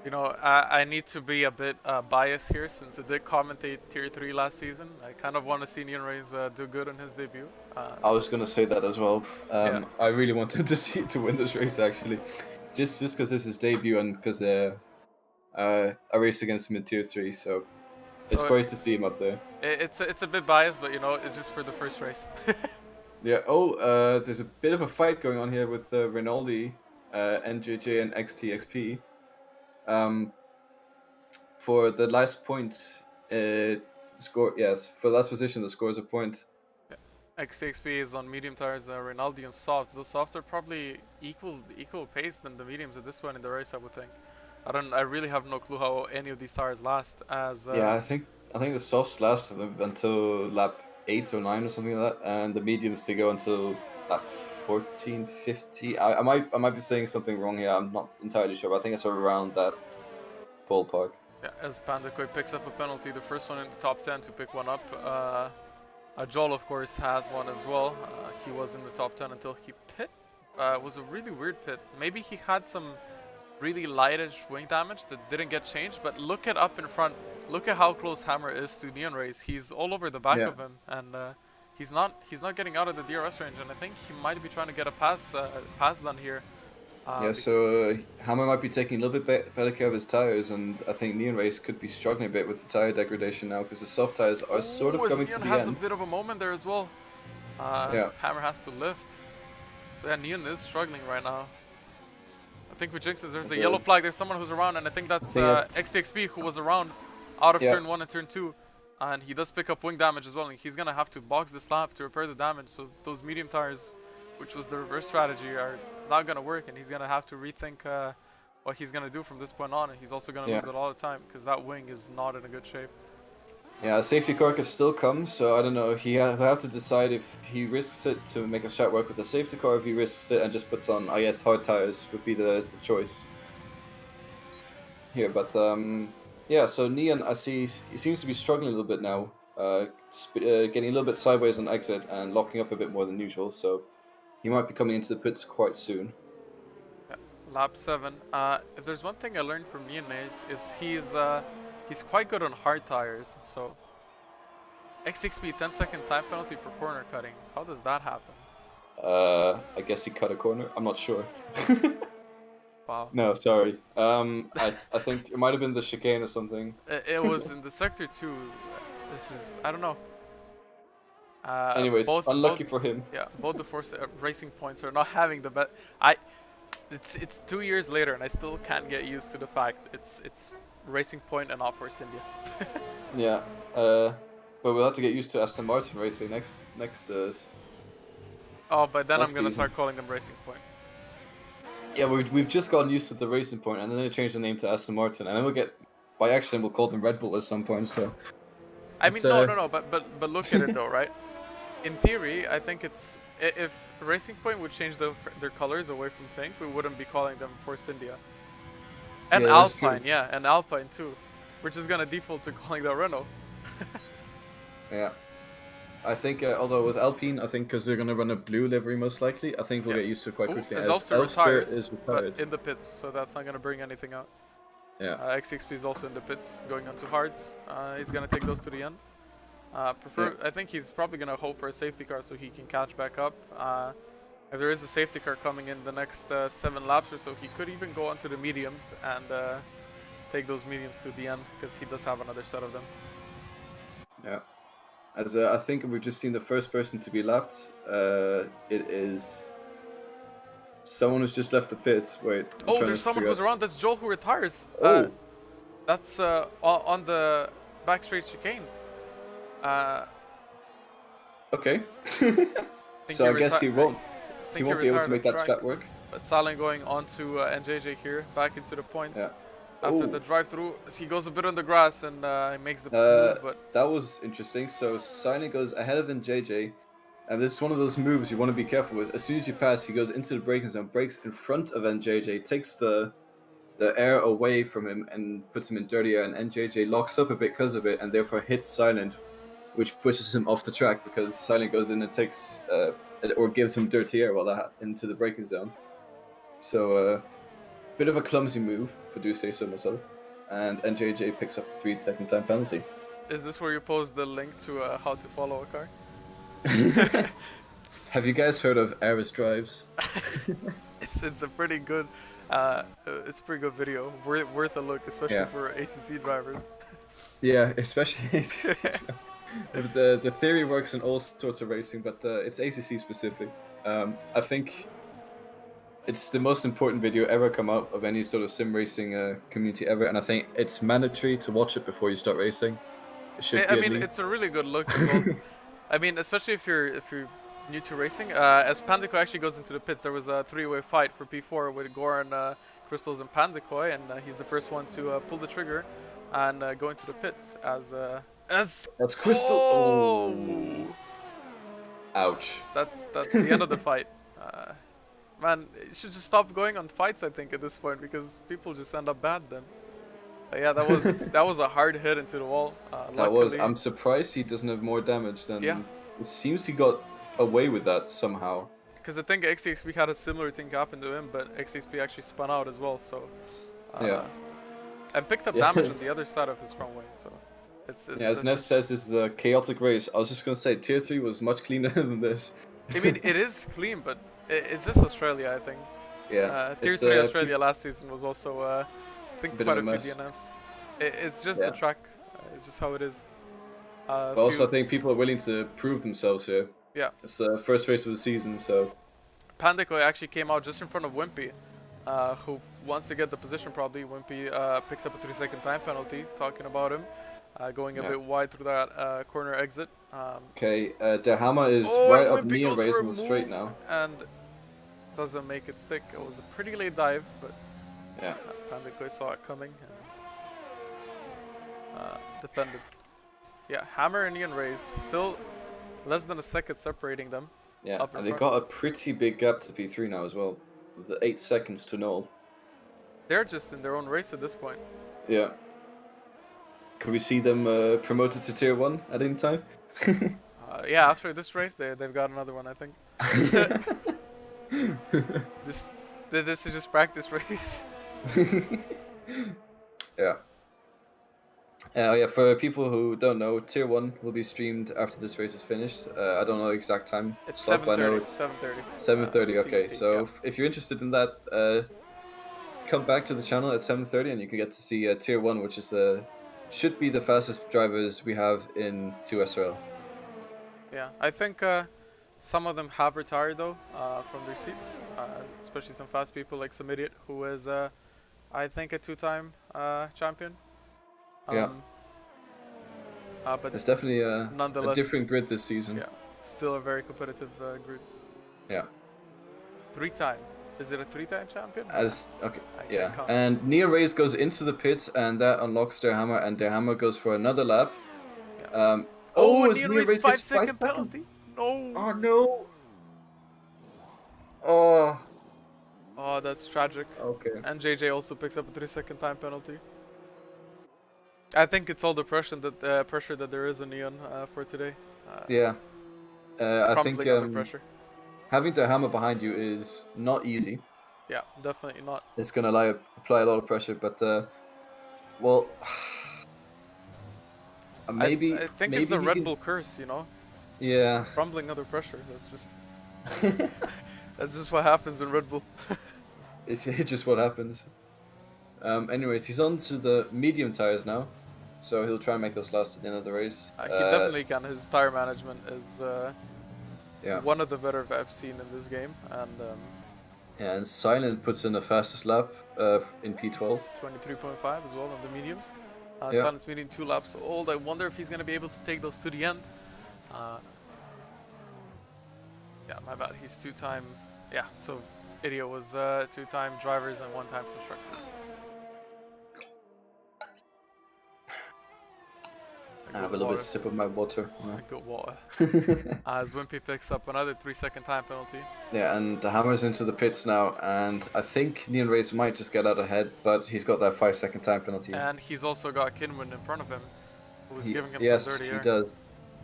You know, I need to be a bit biased here, since I did commentate Tier 3 last season. I kind of want to see Neon Rays do good in his debut. I was going to say that as well. I really want him to win this race, actually. Just because it's his debut, and because I raced against him in Tier 3, so it's great to see him up there. It's a bit biased, but, you know, it's just for the first race. Yeah, there's a bit of a fight going on here with Rinaldi, NJJ, and XTXP. For the last point, for last position, the score is a point. XTXP is on medium tires, Rinaldi on softs. Those softs are probably equal pace than the mediums at this point in the race, I would think. I really have no clue how any of these tires last. I think the softs last until lap 8 or 9 or something like that, and the mediums they go until lap 14, 50. I might be saying something wrong here. I'm not entirely sure, but I think it's around that ballpark. Yeah, as Pandakoi picks up a penalty, the first one in the top 10 to pick one up. Joel, of course, has one as well. He was in the top 10 until he pit. It was a really weird pit. Maybe he had some really lightish wing damage that didn't get changed, but look at up in front. Look at how close Hammer is to Neon Rays. He's all over the back of him, and he's not getting out of the DRS range, and I think he might be trying to get a pass done here. So Hammer might be taking a little bit better care of his tires, and I think Neon Race could be struggling a bit with the tire degradation now, because the soft tires are sort of coming to the Neon has end. a bit of a moment there as well. Hammer has to lift. So yeah, Neon is struggling right now. I think with Jinxes, there's a yellow flag. There's someone who's around, and I think that's XTXP who was around out of turn 1 and turn 2. And he does pick up wing damage as well, and he's going to have to box this lap to repair the damage. So those medium tires, which was the reverse strategy, are not going to work, and he's going to have to rethink what he's going to do from this point on. And he's also going to lose it all the time, because that wing is not in a good shape. Yeah, a safety car could still come, so I don't know. He'll have to decide if he risks it to make a shot work with the safety car, or if he risks it and just puts on, hard tires would be the choice here. But yeah, so Neon, I see, he seems to be struggling a little bit now. getting a little bit sideways on exit and locking up a bit more than usual. So he might be coming into the pits quite soon. Yeah. Lap 7. If there's one thing I learned from Ian is he's quite good on hard tires. So X6P 10-second time penalty for corner cutting. How does that happen? I guess he cut a corner. I'm not sure. Wow. No, sorry. I think it might have been the chicane or something. It was in the sector 2. This is, I don't know. Anyways, unlucky for him. Yeah, both the Force Racing points are not having the best. It's 2 years later, and I still can't get used to the fact it's Racing Point and not Force India. Yeah. But we'll have to get used to Aston Martin racing next. Oh, but then I'm next gonna season. start calling them Racing Point. Yeah, we've just gotten used to the Racing Point, and then they changed the name to Aston Martin, and then we'll get, by accident, we'll call them Red Bull at some point. So. I mean, no, but look at it though, right? In theory, I think it's if Racing Point would change their colors away from pink, we wouldn't be calling them Force India. And Yeah, Alpine, yeah, and Alpine too. We're just gonna default to calling that Renault. Yeah. I think, although with Alpine, I think because they're going to run a blue livery most likely, I think we'll get used to it quite quickly. Is as also Elster retires, is retired. but in the pits, so that's not gonna bring anything out. Yeah. X6P is also in the pits, going on to hards. He's gonna take those to the end. I think he's probably gonna hope for a safety car so he can catch back up. If there is a safety car coming in the next 7 laps or so, he could even go onto the mediums and take those mediums to the end because he does have another set of them. Yeah. As I think we've just seen the first person to be lapped. It is someone who's just left the pit. Wait. Oh, there's someone who's around. That's Joel who retires. Oh. That's on the back straight chicane. Okay. So I guess he won't. He won't be able to make that strat work. But Salin going on to NJJ here, back into the points. Yeah. After the drive-through, he goes a bit on the grass and he makes the move, but... That was interesting. So Silent goes ahead of NJJ, and this is one of those moves you want to be careful with. As soon as you pass, he goes into the braking zone, brakes in front of NJJ, takes the air away from him and puts him in dirty air, and NJJ locks up a bit because of it, and therefore hits Silent, which pushes him off the track because Silent goes in and takes, or gives him dirty air while that into the braking zone. So, bit of a clumsy move, if I do say so myself. And NJJ picks up the 3-second time penalty. Is this where you post the link to how to follow a car? Have you guys heard of Aris Drives? It's a pretty good, video. Worth a look, especially for ACC drivers. Yeah, especially ACC. The theory works in all sorts of racing, but it's ACC specific. I think it's the most important video ever come out of any sort of sim racing community ever, and I think it's mandatory to watch it before you start racing. It should be it's a really good look. I mean, especially if you're new to racing. As Pandecoy actually goes into the pits, there was a 3-way fight for P4 with Goran, Crystals, and Pandecoy, and he's the first one to pull the trigger and go into the pits as that's Crystal. Oh. Ouch. That's the end of the fight. Man, you should just stop going on fights, I think, at this point, because people just end up bad then. But yeah, that was a hard hit into the wall. I'm surprised he doesn't have more damage than. Yeah. It seems he got away with that somehow. Because I think XTXP had a similar thing happen to him, but XTXP actually spun out as well, so. And picked up damage on the other side of his front wing, so. As Nev says, this is a chaotic race. I was just gonna say, Tier 3 was much cleaner than this. I mean, it is clean, but it's just Australia, I think. Yeah. Tier 3 Australia last season was also, I think, quite a few DNFs. It's just the track. It's just how it is. But also, I think people are willing to prove themselves here. Yeah. It's the first race of the season, so. Pandecoy actually came out just in front of Wimpy, who wants to get the position probably. Wimpy picks up a 3-second time penalty, talking about him. Going a bit wide through that corner exit. Okay, Derhama is right up me and raising the straight now. And doesn't make it stick. It was a pretty late dive, but Pandecoy saw it coming and defended. Yeah, Hammer and Ian Rays, still less than a second separating them. Yeah, and they got a pretty big gap to P3 now as well, with the 8 seconds to null. They're just in their own race at this point. Yeah. could we see them promoted to Tier 1 at any time? Yeah, after this race, they've got another one, I think. This is just practice race. Yeah. Yeah, for people who don't know, Tier 1 will be streamed after this race is finished. I don't know the exact time. It's slot, but I know 7:30. it's 7:30. 7:30, okay. CET, So yeah. if you're interested in that, come back to the channel at 7:30 and you can get to see Tier 1, which is should be the fastest drivers we have in 2SRL. Yeah, I think some of them have retired though from their seats, especially some fast people like some idiot who is, I think, a 2-time champion. Yeah. But It's definitely a different grid this season. Yeah, still a very competitive grid. Yeah. 3-time. Is it a 3-time champion? Okay, yeah. And Neon Race goes into the pits, and that unlocks their hammer, and their hammer goes for another lap. Yeah. Neon Race 5-second penalty. No. Oh no. Oh. Oh, that's tragic. Okay. And JJ also picks up a 3-second time penalty. I think it's all the pressure that there is in Neon for today. Yeah. I think under pressure. Having the hammer behind you is not easy. Yeah, definitely not. It's gonna apply a lot of pressure, but well, maybe I think maybe it's the Red Bull curse, you know. Yeah. Crumbling under pressure. That's just that's just what happens in Red Bull. It's just what happens. Anyways, he's on to the medium tires now, so he'll try and make those last at the end of the race. He definitely can. His tire management is one of the better I've seen in this game, and yeah, and Silent puts in the fastest lap in P12. 23.5 as well on the mediums. Silent's meeting 2 laps old. I wonder if he's going to be able to take those to the end. Yeah, my bad. He's 2-time. Yeah, so Idio was 2-time drivers and 1-time constructors. I have a little bit of sip of my water. Good water. As Wimpy picks up another 3-second time penalty. Yeah, and the hammer's into the pits now, and I think Neon Race might just get out ahead, but he's got that 5-second time penalty. And he's also got Kinwin in front of him, who's giving him some dirty air. Yes,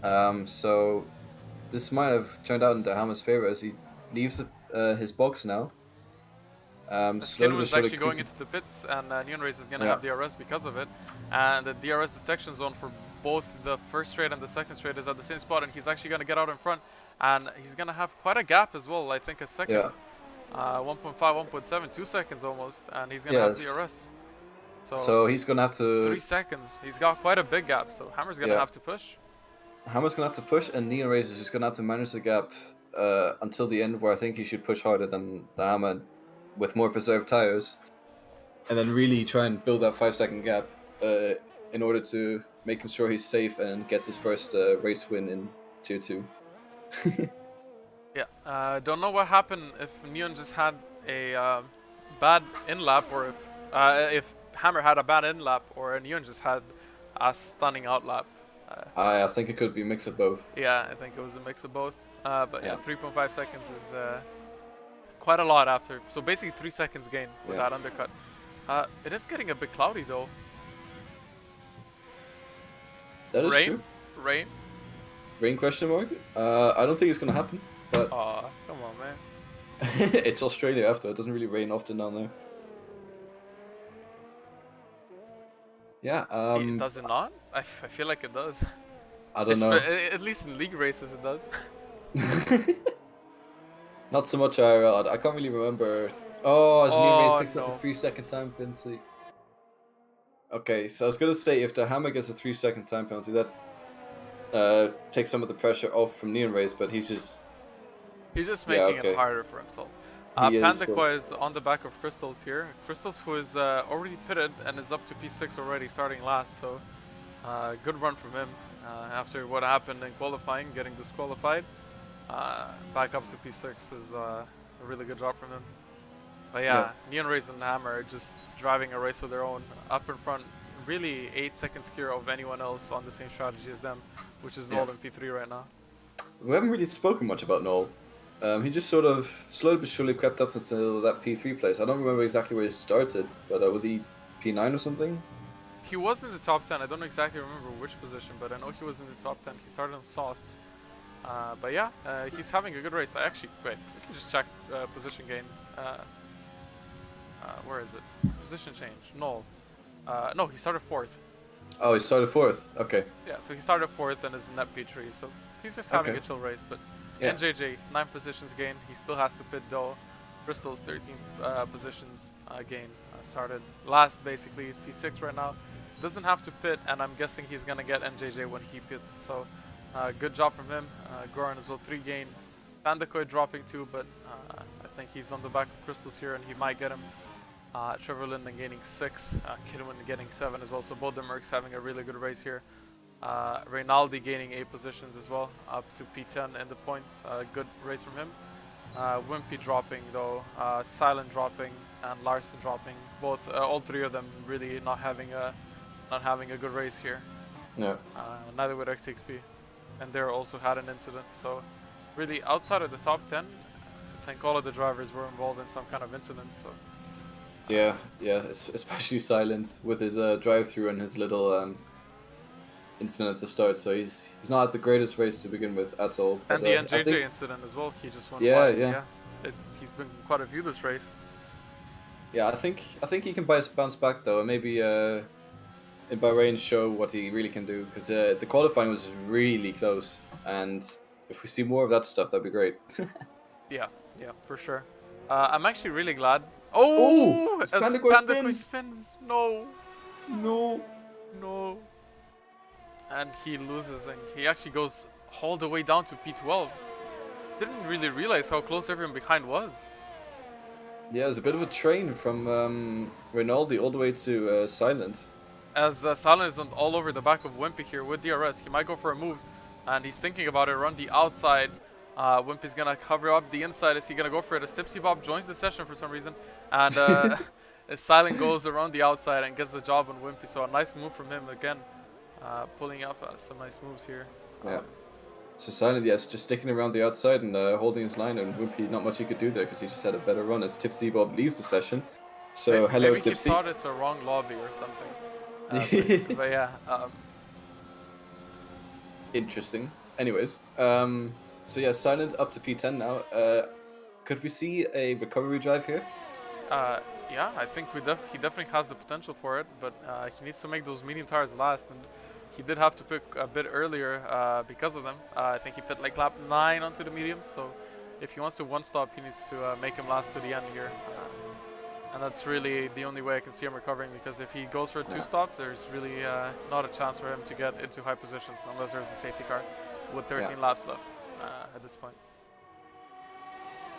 he does. So this might have turned out in the hammer's favor as he leaves his box now. Kinwin's actually going into the pits, and Neon Race is going to have DRS because of it. And the DRS detection zone for both the first straight and the second straight is at the same spot, and he's actually going to get out in front, and he's going to have quite a gap as well. I think a second, 1.5, 1.7, 2 seconds almost, and he's going to have DRS. So he's going to have to 3 seconds. He's got quite a big gap, so Hammer's going to have to push. Hammer's going to have to push, and Neon Race is just going to have to manage the gap until the end, where I think he should push harder than the Hammer with more preserved tires, and then really try and build that 5-second gap in order to making sure he's safe and gets his first race win in Tier 2. Yeah, don't know what happened if Neon just had a bad in-lap, or if Hammer had a bad in-lap, or Neon just had a stunning out-lap. I think it could be a mix of both. Yeah, I think it was a mix of both. But yeah, 3.5 seconds is quite a lot after. So basically 3 seconds gain with that undercut. It is getting a bit cloudy though. That is true. Rain? Rain question mark? I don't think it's gonna happen, but aw, come on, man. it's Australia after. It doesn't really rain often down there. Yeah. Does it not? I feel like it does. I don't know. At least in league races it does. Not so much IRL. I can't really remember. Oh, as Neon Race picks up a 3-second time penalty. Okay, so I was gonna say if the Hammer gets a 3-second time penalty, that takes some of the pressure off from Neon Race, but he's just making it harder for himself. Pandaqua is on the back of Crystals here. Crystals, who is already pitted and is up to P6 already, starting last. So good run from him after what happened in qualifying, getting disqualified. Back up to P6 is a really good job from him. But yeah, Neon Race and Hammer are just driving a race of their own, up in front, really 8 seconds clear of anyone else on the same strategy as them, which is Noel in P3 right now. We haven't really spoken much about Noel. He just sort of slowly but surely crept up until that P3 place. I don't remember exactly where he started, but was he P9 or something? he was in the top 10. I don't exactly remember which position, but I know he was in the top 10. He started on softs. But yeah, he's having a good race. Wait, we can just check position gain. Where is it? Position change. No. No, he started 4th. Oh, he started 4th. Okay. Yeah, so he started 4th and is net P3. So he's just having a chill race. But yeah. NJJ, 9 positions gain. He still has to pit though. Bristol's 13 positions gain. Started last basically. He's P6 right now. Doesn't have to pit, and I'm guessing he's gonna get NJJ when he pits. So good job from him. Goran as well, 3 gain. Bandicoot dropping 2, but I think he's on the back of Crystals here, and he might get him. Trevor Linden gaining 6, Kidwin getting 7 as well. So both the Mercs having a really good race here. Reynaldi gaining 8 positions as well, up to P10 in the points. Good race from him. Wimpy dropping though, Silent dropping, and Larson dropping. Both, all 3 of them really not having a good race here. No. Neither with XTXP, and they also had an incident. So really, outside of the top 10, I think all of the drivers were involved in some kind of incident. So. Yeah, especially Silent with his drive-through and his little incident at the start. So he's not at the greatest race to begin with at all. But, and the NJJ incident as well. He just went wide. Yeah. He's been quite a few this race. Yeah, I think he can bounce back though, and maybe in Bahrain show what he really can do, because the qualifying was really close, and if we see more of that stuff, that'd be great. yeah, for sure. I'm actually really glad. Oh, as Bandicoot spins. No. And he loses, and he actually goes all the way down to P12. Didn't really realize how close everyone behind was. Yeah, it was a bit of a train from Rinaldi all the way to Silent. As Silent is all over the back of Wimpy here with DRS, he might go for a move, and he's thinking about it around the outside. Wimpy's gonna cover up the inside. Is he gonna go for it? As Tipsy Bob joins the session for some reason, and Silent goes around the outside and gets the job on Wimpy. So a nice move from him again, pulling off some nice moves here. Yeah. So Silent, yes, just sticking around the outside and holding his line, and Wimpy, not much he could do there because he just had a better run as Tipsy Bob leaves the session. So hello, maybe Tipsy. He thought it's a wrong lobby or something. But yeah. Interesting. Anyways, so yeah, Silent up to P10 now. Could we see a recovery drive here? Yeah, I think he definitely has the potential for it, but he needs to make those medium tires last, and he did have to pick a bit earlier because of them. I think he put like lap 9 onto the mediums, so if he wants to one stop, he needs to make him last to the end here. And that's really the only way I can see him recovering, because if he goes for a 2-stop, there's really not a chance for him to get into high positions unless there's a safety car with 13 laps left at this point.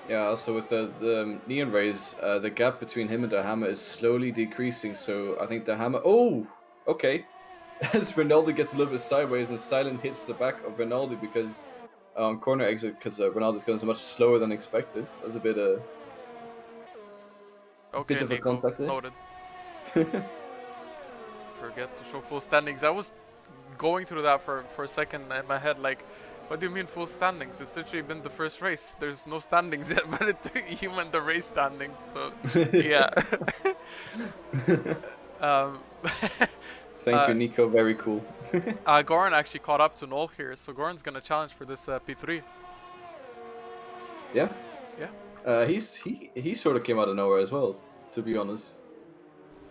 Yeah, also with the Neon Rays, the gap between him and the Hammer is slowly decreasing, so I think the Hammer... Oh! Okay. As Rinaldi gets a little bit sideways and Silent hits the back of Rinaldi because on corner exit, because Rinaldi's going so much slower than expected. That was a bit okay, bit of a contact there. Noted. Forget to show full standings. I was going through that for a second in my head, like, what do you mean full standings? It's literally been the first race. There's no standings yet, but you meant the race standings, so yeah. Thank you, Nico. Very cool. Goran actually caught up to Noel here, so Goran's gonna challenge for this P3. Yeah. Yeah. He sort of came out of nowhere as well, to be honest.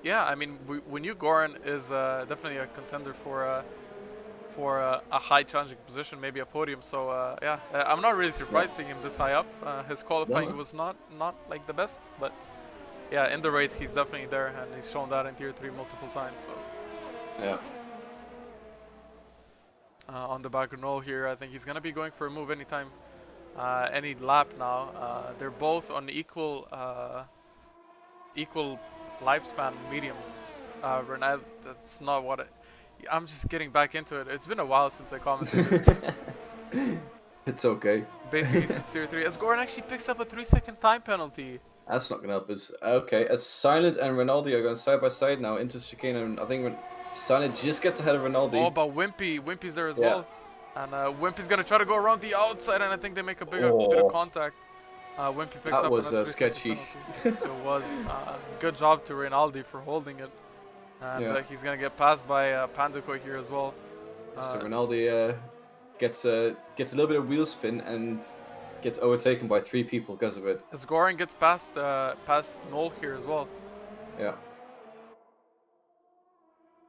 Yeah, I mean, we knew Goran is definitely a contender for a high challenging position, maybe a podium. So yeah, I'm not really surprised seeing him this high up. His qualifying was not like the best, but yeah, in the race he's definitely there, and he's shown that in Tier 3 multiple times. So. Yeah. On the back of Noel here, I think he's gonna be going for a move anytime, any lap now. They're both on equal lifespan mediums. Renal, that's not what I'm just getting back into it. It's been a while since I commented. It's okay. Basically since Tier 3. As Goran actually picks up a 3-second time penalty. That's not gonna help us. Okay, as Silent and Rinaldi are going side by side now into chicane, and I think Silent just gets ahead of Rinaldi. Oh, but Wimpy's there as well. And Wimpy's gonna try to go around the outside, and I think they make a bit of contact. Wimpy picks up. That was sketchy. It was. Good job to Rinaldi for holding it. And he's gonna get passed by Pandukoi here as well. So Rinaldi gets a little bit of wheel spin and gets overtaken by 3 people because of it. As Goran gets past Noel here as well. Yeah.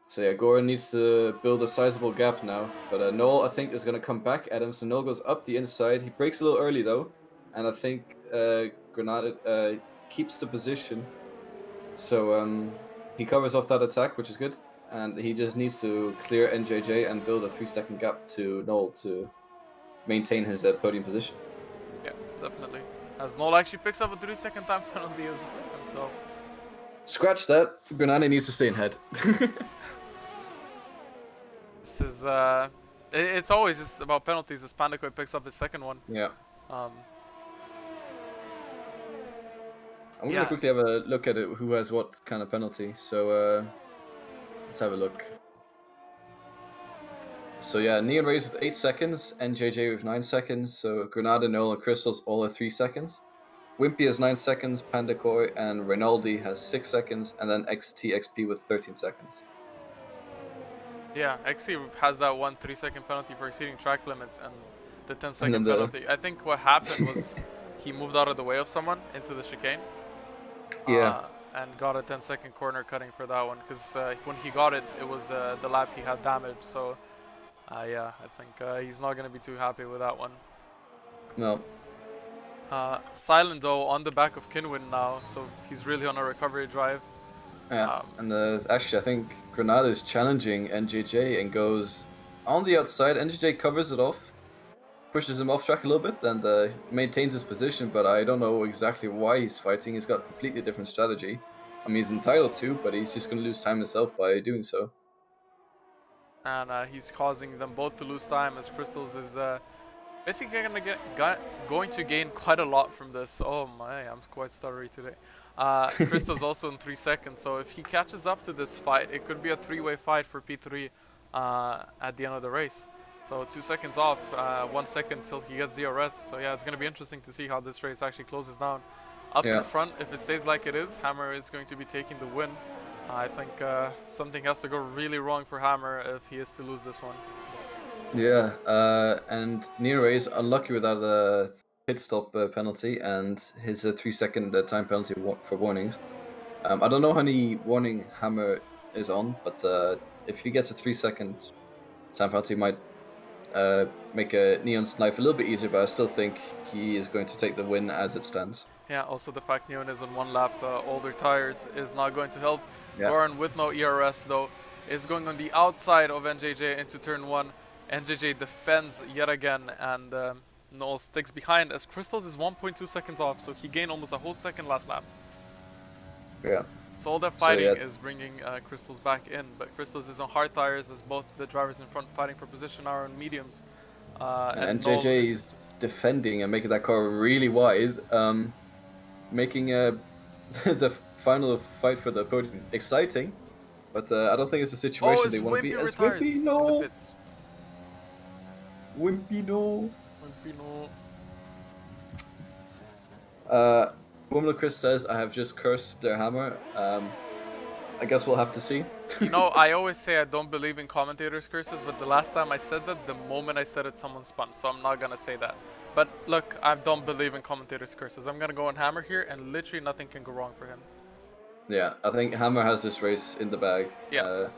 So yeah, Goran needs to build a sizable gap now, but Noel I think is gonna come back at him. So Noel goes up the inside. He breaks a little early though, and I think Granada keeps the position. So he covers off that attack, which is good, and he just needs to clear NJJ and build a 3-second gap to Noel to maintain his podium position. Yeah, definitely. As Noel actually picks up a 3-second time penalty as himself. Scratch that. Granada needs to stay in head. This is it's always just about penalties as Pandukoi picks up his second one. Yeah. Um, I'm gonna quickly have a look at it, who has what kind of penalty. So let's have a look. So yeah, Neon Rays with 8 seconds, NJJ with 9 seconds. So Granada, Noel, and Crystals all at 3 seconds. Wimpy has 9 seconds, Pandukoi and Rinaldi has 6 seconds, and then XTXP with 13 seconds. Yeah, XT has that 1 3-second penalty for exceeding track limits and the 10-second penalty. I think what happened was he moved out of the way of someone into the chicane. Yeah. And got a 10-second corner cutting for that one because when he got it, it was the lap he had damaged. So yeah, I think he's not going to be too happy with that one. No. Silent though on the back of Kinwin now, so he's really on a recovery drive. Yeah, and actually I think Granada is challenging NJJ and goes on the outside. NJJ covers it off, pushes him off track a little bit, and maintains his position, but I don't know exactly why he's fighting. He's got a completely different strategy. I mean, he's entitled to, but he's just going to lose time himself by doing so. And he's causing them both to lose time as Crystals is basically going to gain quite a lot from this. Oh my, I'm quite stuttery today. Crystal's also in 3 seconds, so if he catches up to this fight, it could be a 3-way fight for P3 at the end of the race. So 2 seconds off, 1 second till he gets DRS. So yeah, it's going to be interesting to see how this race actually closes down. Up in front, if it stays like it is, Hammer is going to be taking the win. I think something has to go really wrong for Hammer if he is to lose this one. Yeah, and Nero is unlucky with that pit stop penalty and his 3-second time penalty for warnings. I don't know how many warning Hammer is on, but if he gets a 3-second time penalty, might make Neon's life a little bit easier, but I still think he is going to take the win as it stands. Yeah, also the fact Neon is on 1 lap older tires is not going to help. Yeah. Goran with no ERS though is going on the outside of NJJ into turn 1. NJJ defends yet again, and Noel sticks behind as Crystals is 1.2 seconds off, so he gained almost a whole second last lap. Yeah. So all that fighting is bringing Crystals back in, but Crystals is on hard tires as both the drivers in front fighting for position are on mediums. And NJJ is defending and making that car really wide, making the final fight for the podium exciting, but I don't think it's a situation they want to be. As Wimpy, no! Wimpy, no! Wimpy, no. Formula Chris says, I have just cursed their Hammer. I guess we'll have to see. You know, I always say I don't believe in commentators' curses, but the last time I said that, the moment I said it, someone spun, so I'm not gonna say that. But look, I don't believe in commentators' curses. I'm gonna go on Hammer here, and literally nothing can go wrong for him. Yeah, I think Hammer has this race in the bag. Yeah.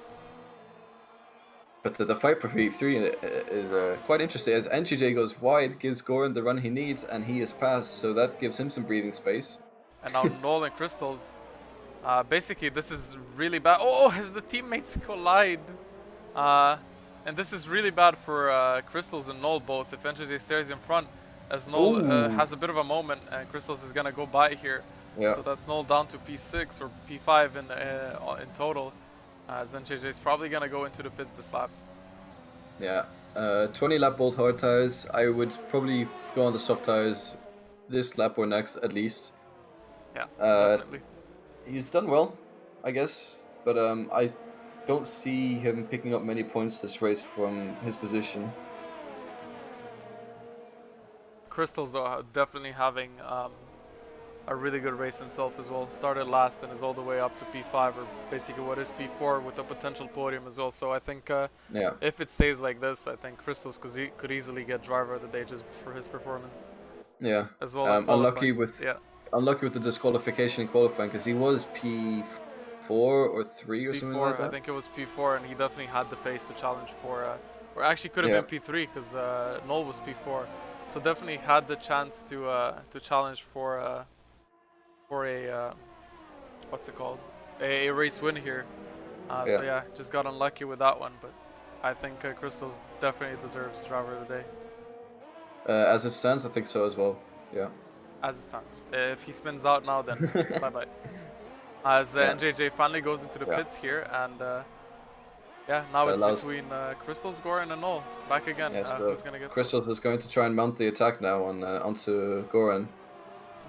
But the fight for P3 is quite interesting, as NJJ goes wide, gives Goran the run he needs, and he is passed, so that gives him some breathing space. And now Noel and Crystals, basically this is really bad. Oh, as the teammates collide. And this is really bad for Crystals and Noel both, if NJJ stays in front, as Noel has a bit of a moment, and Crystals is going to go by here. Yeah. So that's Noel down to P6 or P5 in total. As NJJ is probably going to go into the pits this lap. Yeah, 20 lap old hard tires. I would probably go on the soft tires this lap or next at least. Yeah, definitely. He's done well, I guess, but I don't see him picking up many points this race from his position. Crystals though definitely having a really good race himself as well. Started last and is all the way up to P5, or basically what is P4 with a potential podium as well. So I think if it stays like this, I think Crystals could easily get driver of the day just for his performance. Yeah. As well. Unlucky with the disqualification in qualifying, because he was P4 or 3 or something like that. I think it was P4, and he definitely had the pace to challenge for, or actually could have been P3 because Noel was P4. So definitely had the chance to challenge for a what's it called, a race win here. So yeah, just got unlucky with that one, but I think Crystals definitely deserves driver of the day. As it stands, I think so as well. Yeah. As it stands. If he spins out now, then bye bye. As NJJ finally goes into the pits here, and now it's between Crystals, Goran, and Noel. Back again. Yeah, so who's gonna get Crystals is going to try and mount the attack now onto Goran.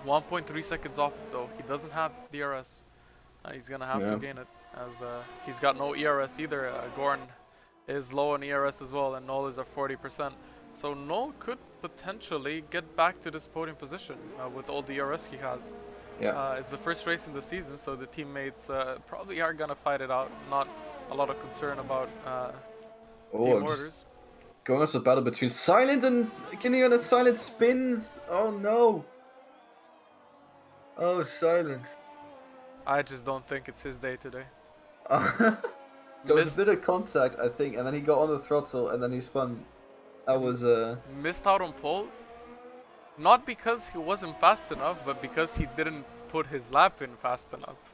1.3 seconds off though. He doesn't have DRS. He's gonna have to gain it, as he's got no ERS either. Goran is low on ERS as well, and Noel is at 40%. So Noel could potentially get back to this podium position with all the ERS he has. Yeah. It's the first race in the season, so the teammates probably are gonna fight it out. Not a lot of concern about team orders. Going on to the battle between Silent and Guinea and Silent spins. Oh no. Oh, Silent. I just don't think it's his day today. There was a bit of contact, I think, and then he got on the throttle and then he spun. That was missed out on pole. Not because he wasn't fast enough, but because he didn't put his lap in fast enough.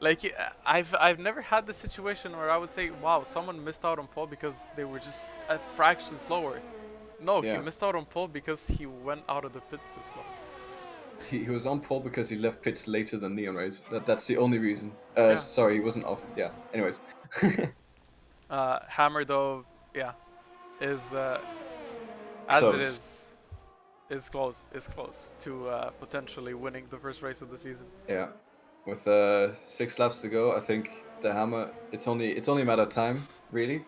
Like, I've never had the situation where I would say, wow, someone missed out on pole because they were just a fraction slower. No, he missed out on pole because he went out of the pits too slow. He was on pole because he left pits later than Neon Rays. That's the only reason. Sorry, he wasn't off. Yeah. Anyways. Hammer though, is as close. It is close to potentially winning the first race of the season. Yeah. With 6 laps to go, I think the Hammer. It's only a matter of time, really,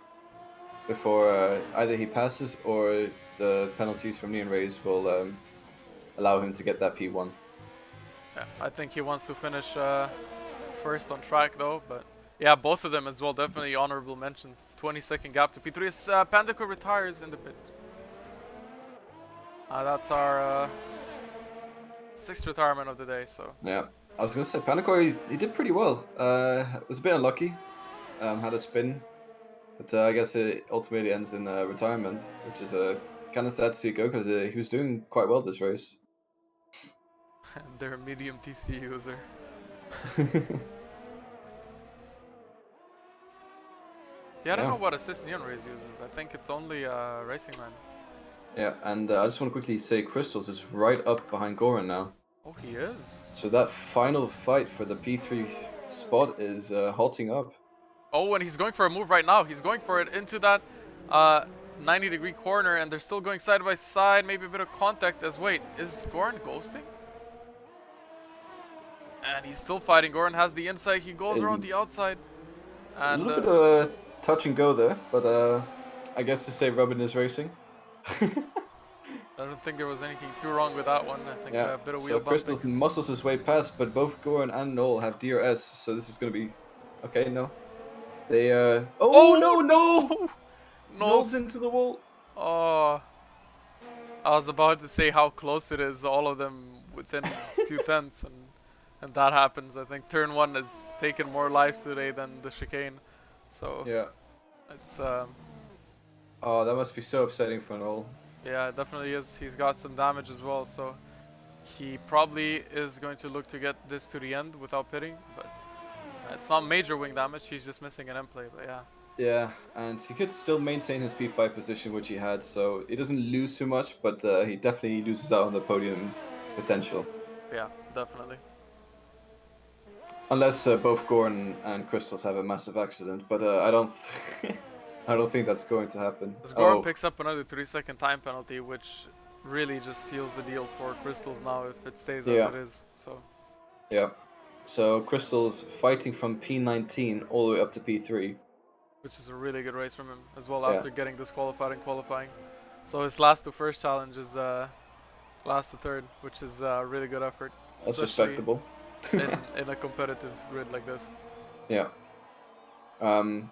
before either he passes or the penalties from Neon Rays will allow him to get that P1. Yeah, I think he wants to finish first on track though, but yeah, both of them as well, definitely honorable mentions. 20-second gap to P3 as Pandaco retires in the pits. That's our 6th retirement of the day, so. Yeah, I was going to say, Pandaco, he did pretty well. Was a bit unlucky, had a spin, but I guess it ultimately ends in retirement, which is kind of sad to see it go because he was doing quite well this race. They're a medium TC user. I don't know what assist Neon Rays uses. I think it's only Racing Man. Yeah, and I just want to quickly say Crystals is right up behind Goran now. Oh, he is? So that final fight for the P3 spot is halting up. Oh, and he's going for a move right now. He's going for it into that 90-degree corner, and they're still going side by side. Maybe a bit of contact as, wait, is Goran ghosting? And he's still fighting. Goran has the inside. He goes around the outside. And, a little bit of touch and go there, but I guess to say Robin is racing. I don't think there was anything too wrong with that one. I think a bit of wheel bumping. Crystals muscles his way past, but both Goran and Noel have DRS, so this is going to be... Okay, no. They, Oh, no! Noel's into the wall. Oh. I was about to say how close it is, all of them within 2/10, and that happens. I think turn 1 has taken more lives today than the chicane. So yeah, it's oh, that must be so upsetting for Noel. Yeah, it definitely is. He's got some damage as well, so he probably is going to look to get this to the end without pitting, but it's not major wing damage. He's just missing an end play, but yeah. Yeah, and he could still maintain his P5 position, which he had, so he doesn't lose too much, but he definitely loses out on the podium potential. Yeah, definitely. Unless both Goran and Crystals have a massive accident, but I don't think that's going to happen. As Goran picks up another 3-second time penalty, which really just seals the deal for Crystals now if it stays as it is. So. Yeah. So Crystals fighting from P19 all the way up to P3. Which is a really good race from him as well after getting disqualified in qualifying. So his last to first challenge is last to third, which is a really good effort. That's respectable. in a competitive grid like this. Yeah. And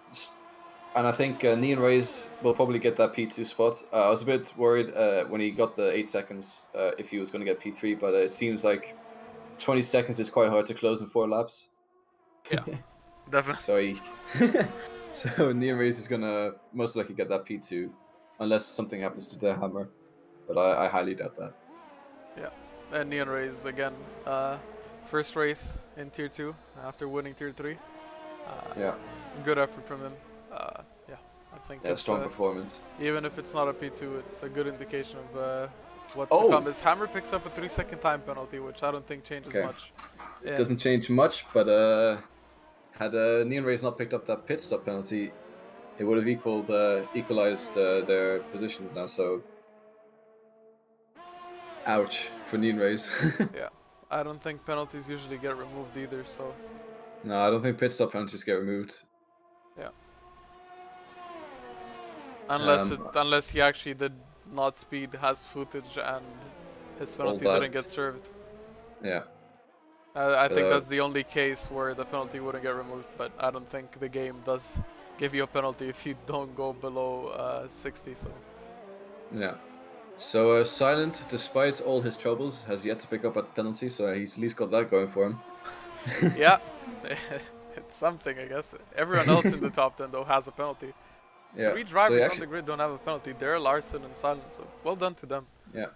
I think Neon Rays will probably get that P2 spot. I was a bit worried when he got the 8 seconds if he was going to get P3, but it seems like 20 seconds is quite hard to close in 4 laps. Yeah, definitely. So Neon Rays is going to most likely get that P2, unless something happens to the hammer. But I highly doubt that. Yeah, and Neon Rays again. First race in Tier 2 after winning Tier 3. Yeah. Good effort from him. Yeah, I think it's strong performance. Even if it's not a P2, it's a good indication of what's to come. His hammer picks up a 3-second time penalty, which I don't think changes much. It doesn't change much, but had Neon Rays not picked up that pit stop penalty, it would have equalized their positions now. So, ouch for Neon Rays. Yeah, I don't think penalties usually get removed either. So. No, I don't think pit stop penalties get removed. Yeah. Unless he actually did not speed, has footage, and his penalty didn't get served. Yeah. I think that's the only case where the penalty wouldn't get removed, but I don't think the game does give you a penalty if you don't go below 60. So. Yeah. So Silent, despite all his troubles, has yet to pick up a penalty, so he's at least got that going for him. Yeah, it's something, I guess. Everyone else in the top 10 though has a penalty. Yeah. 3 drivers on the grid don't have a penalty. Daryl, Larson, and Silent. So well done to them. Yeah.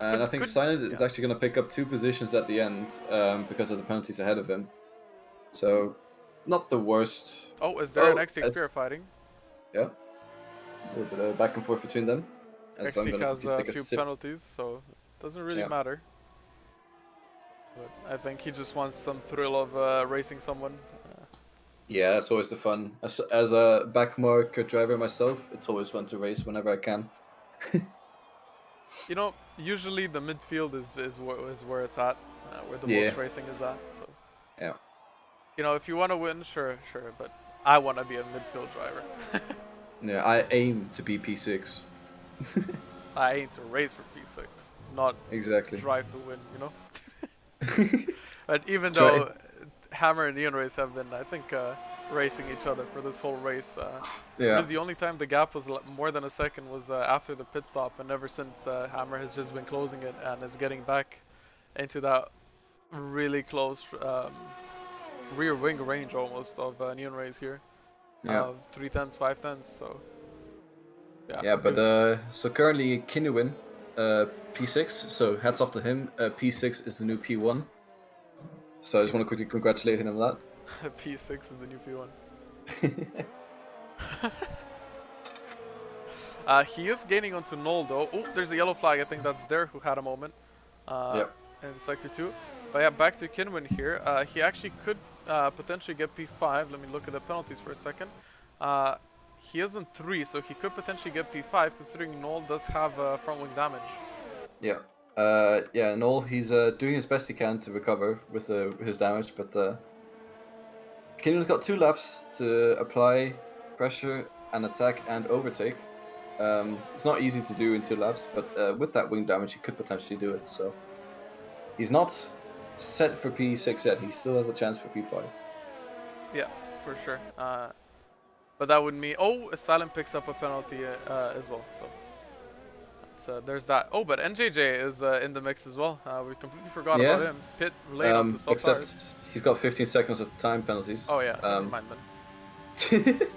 I think Silent is actually going to pick up 2 positions at the end because of the penalties ahead of him. So, not the worst. Oh, is there an XT fighting? Yeah. A little bit of back and forth between them. XT has a few penalties, so it doesn't really matter. But I think he just wants some thrill of racing someone. Yeah, that's always the fun. As a backmark driver myself, it's always fun to race whenever I can. You know, usually the midfield is where it's at, where the most racing is at. So. Yeah. You know, if you want to win, sure, but I want to be a midfield driver. Yeah, I aim to be P6. I aim to race for P6, not drive to win, you know? But even though Hammer and Neon Race have been, I think, racing each other for this whole race. Really the only time the gap was more than a second was after the pit stop, and ever since Hammer has just been closing it and is getting back into that really close rear wing range almost of Neon Race here. 3/10, 5/10, so yeah. But so currently Kinuin P6, so hats off to him. P6 is the new P1. So I just want to quickly congratulate him on that. P6 is the new P1. He is gaining onto Noel though. Oh, there's a yellow flag. I think that's there who had a moment in Sector 2. But yeah, back to Kinwin here. He actually could potentially get P5. Let me look at the penalties for a second. He is in 3, so he could potentially get P5 considering Noel does have front wing damage. Yeah. Noel, he's doing his best he can to recover with his damage, but Kinwin's got 2 laps to apply pressure and attack and overtake. It's not easy to do in 2 laps, but with that wing damage, he could potentially do it. So he's not set for P6 yet. He still has a chance for P5. Yeah, for sure. But that would mean Silent picks up a penalty as well. So there's that. Oh, but NJJ is in the mix as well. We completely forgot about him. Pit late on to except he's got 15 seconds of time penalties. Oh yeah, never mind then.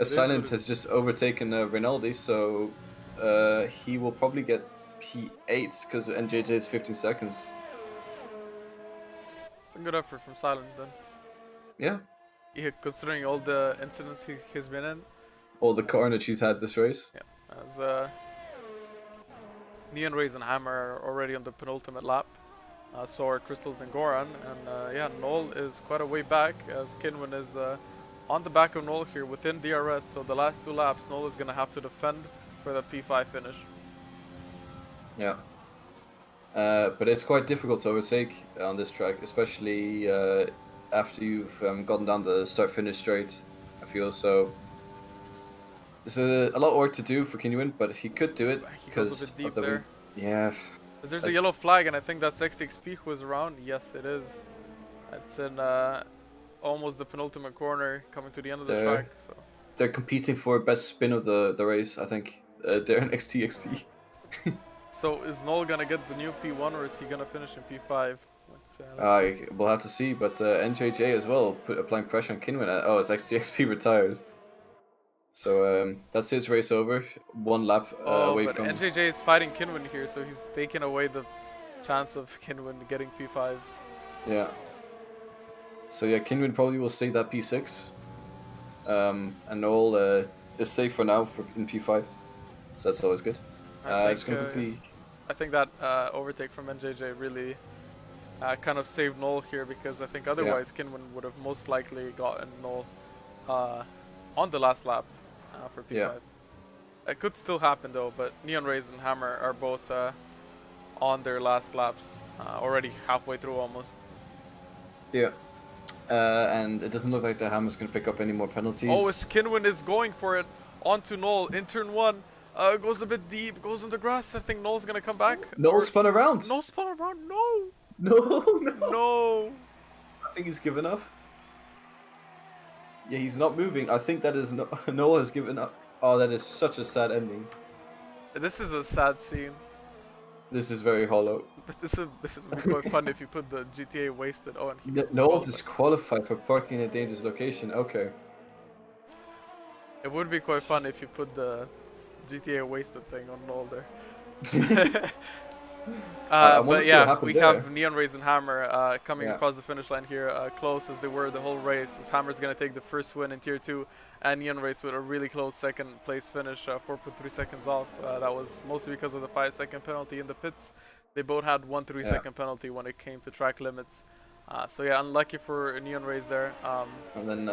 Silent has just overtaken Rinaldi, so he will probably get P8 because NJJ is 15 seconds. It's a good effort from Silent then. Yeah. Considering all the incidents he's been in. All the carnage he's had this race. Yeah. As Neon Rays and Hammer are already on the penultimate lap. So are Crystals and Goran. And Noel is quite a way back as Kinwin is on the back of Noel here within DRS. So the last 2 laps, Noel is going to have to defend for the P5 finish. Yeah. But it's quite difficult to overtake on this track, especially after you've gotten down the start-finish straight, I feel. So there's a lot of work to do for Kinwin, but he could do it because of the... Yeah. There's a yellow flag, and I think that's XTXP who is around. Yes, it is. It's in almost the penultimate corner, coming to the end of the track. So they're competing for best spin of the race. I think they're in XTXP. So is Noel gonna get the new P1 or is he gonna finish in P5? Let's see. We'll have to see, but NJJ as well applying pressure on Kinwin. Oh, it's XTXP retires. So that's his race over. One lap away but from. NJJ is fighting Kinwin here, so he's taking away the chance of Kinwin getting P5. Yeah. So yeah, Kinwin probably will stay that P6. And Noel is safe for now in P5. So that's always good. I think that overtake from NJJ really kind of saved Noel here, because I think otherwise Kinwin would have most likely gotten Noel on the last lap for P5. Yeah. It could still happen though, but Neon Rays and Hammer are both on their last laps, already halfway through almost. Yeah. And it doesn't look like the Hammer's going to pick up any more penalties. Oh, Kinwin is going for it onto Noel in turn 1. Goes a bit deep, goes in the grass. I think Noel's gonna come back. Noel spun around. Noel spun around. No. No. I think he's given up. Yeah, he's not moving. I think that is Noel has given up. Oh, that is such a sad ending. This is a sad scene. This is very hollow. This would be quite fun if you put the GTA wasted. Oh, and he gets Noel disqualified for parking in a dangerous location. Okay. It would be quite fun if you put the GTA wasted thing on Noel there. But yeah, we have Neon Rays and Hammer coming across the finish line here, close as they were the whole race. As Hammer's going to take the first win in Tier 2, and Neon Rays with a really close second place finish, 4.3 seconds off. That was mostly because of the 5-second penalty in the pits. They both had 1 3-second penalty when it came to track limits. So yeah, unlucky for Neon Rays there. And then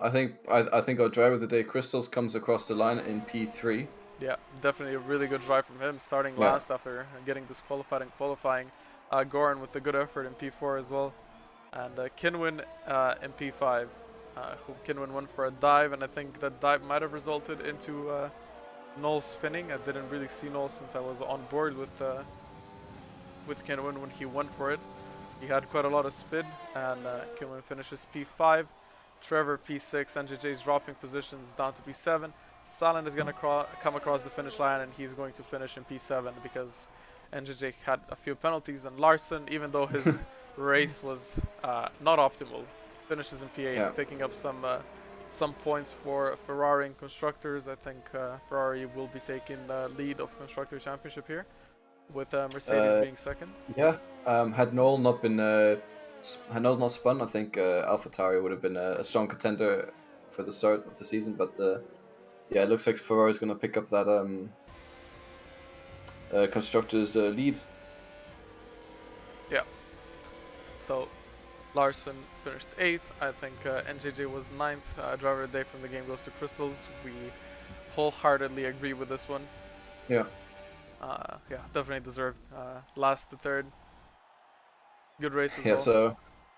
I think our driver of the day, Crystals, comes across the line in P3. Yeah, definitely a really good drive from him, starting last after getting disqualified in qualifying. Goran with a good effort in P4 as well. And Kinwin in P5. Who Kinwin went for a dive, and I think that dive might have resulted into Noel spinning. I didn't really see Noel since I was on board with Kinwin when he went for it. He had quite a lot of spin, and Kinwin finishes P5. Trevor P6, NJJ's dropping positions down to P7. Stalin is going to come across the finish line, and he's going to finish in P7 because NJJ had a few penalties, and Larson, even though his race was not optimal, finishes in P8, picking up some points for Ferrari and Constructors. I think Ferrari will be taking the lead of Constructor Championship here, with Mercedes being second. Yeah, had Noel not spun, I think AlphaTauri would have been a strong contender for the start of the season, but yeah, it looks like Ferrari is going to pick up that Constructors lead. Yeah. So Larson finished 8th. I think NJJ was 9th. Driver of the day from the game goes to Crystals. We wholeheartedly agree with this one. Yeah. Yeah, definitely deserved. Last to third. Good race as well. Yeah, so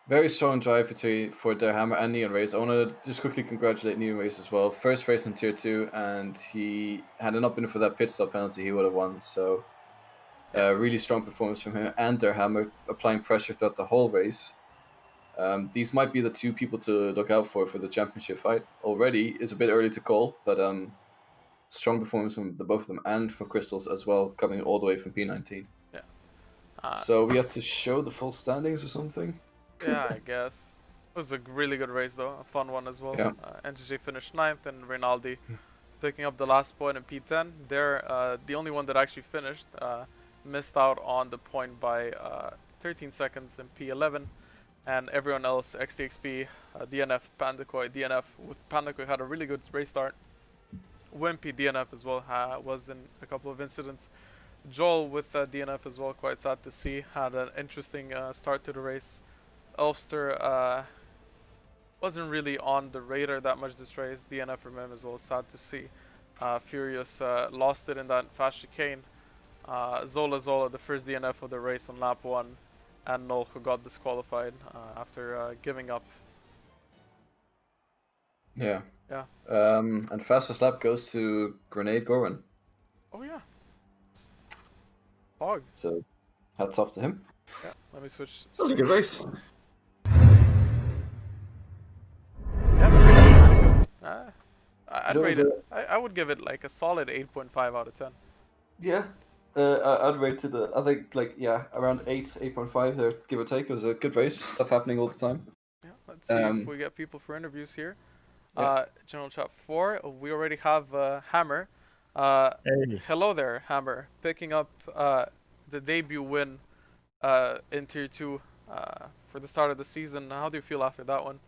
very strong drive for their Hammer and Neon Rays. I want to just quickly congratulate Neon Rays as well. First race in Tier 2, and he had it not been for that pit stop penalty, he would have won. So really strong performance from him and their Hammer, applying pressure throughout the whole race. These might be the two people to look out for the championship fight. Already is a bit early to call, but strong performance from the both of them and from Crystals as well, coming all the way from P19. Yeah. So we have to show the full standings or something? Yeah, I guess. It was a really good race though, a fun one as well. Yeah. NJJ finished 9th, and Rinaldi picking up the last point in P10. They're the only one that actually finished. Missed out on the point by 13 seconds in P11. And everyone else, XTXP, DNF, Pandakoi, DNF. With Pandakoi had a really good race start. Wimpy, DNF as well, was in a couple of incidents. Joel with DNF as well, quite sad to see. Had an interesting start to the race. Elfster wasn't really on the radar that much this race. DNF from him as well, sad to see. Furious lost it in that fast chicane. Zola, the first DNF of the race on lap 1. And Noel, who got disqualified after giving up. Yeah. Yeah. And fastest lap goes to Grenade Goran. Oh yeah. Pog. So hats off to him. Yeah, let me switch. That was a good race. Yeah, the race was pretty good. I'd There rate was it. I would give it like a solid 8.5 out of 10. Yeah. I'd rate it, I think, like, yeah, around 8.5 there, give or take. It was a good race. Stuff happening all the time. Yeah, let's see if we get people for interviews here. Yeah. General chat 4, we already have Hammer. Hey. Hello there, Hammer. Picking up the debut win in Tier 2 for the start of the season. How do you feel after that one?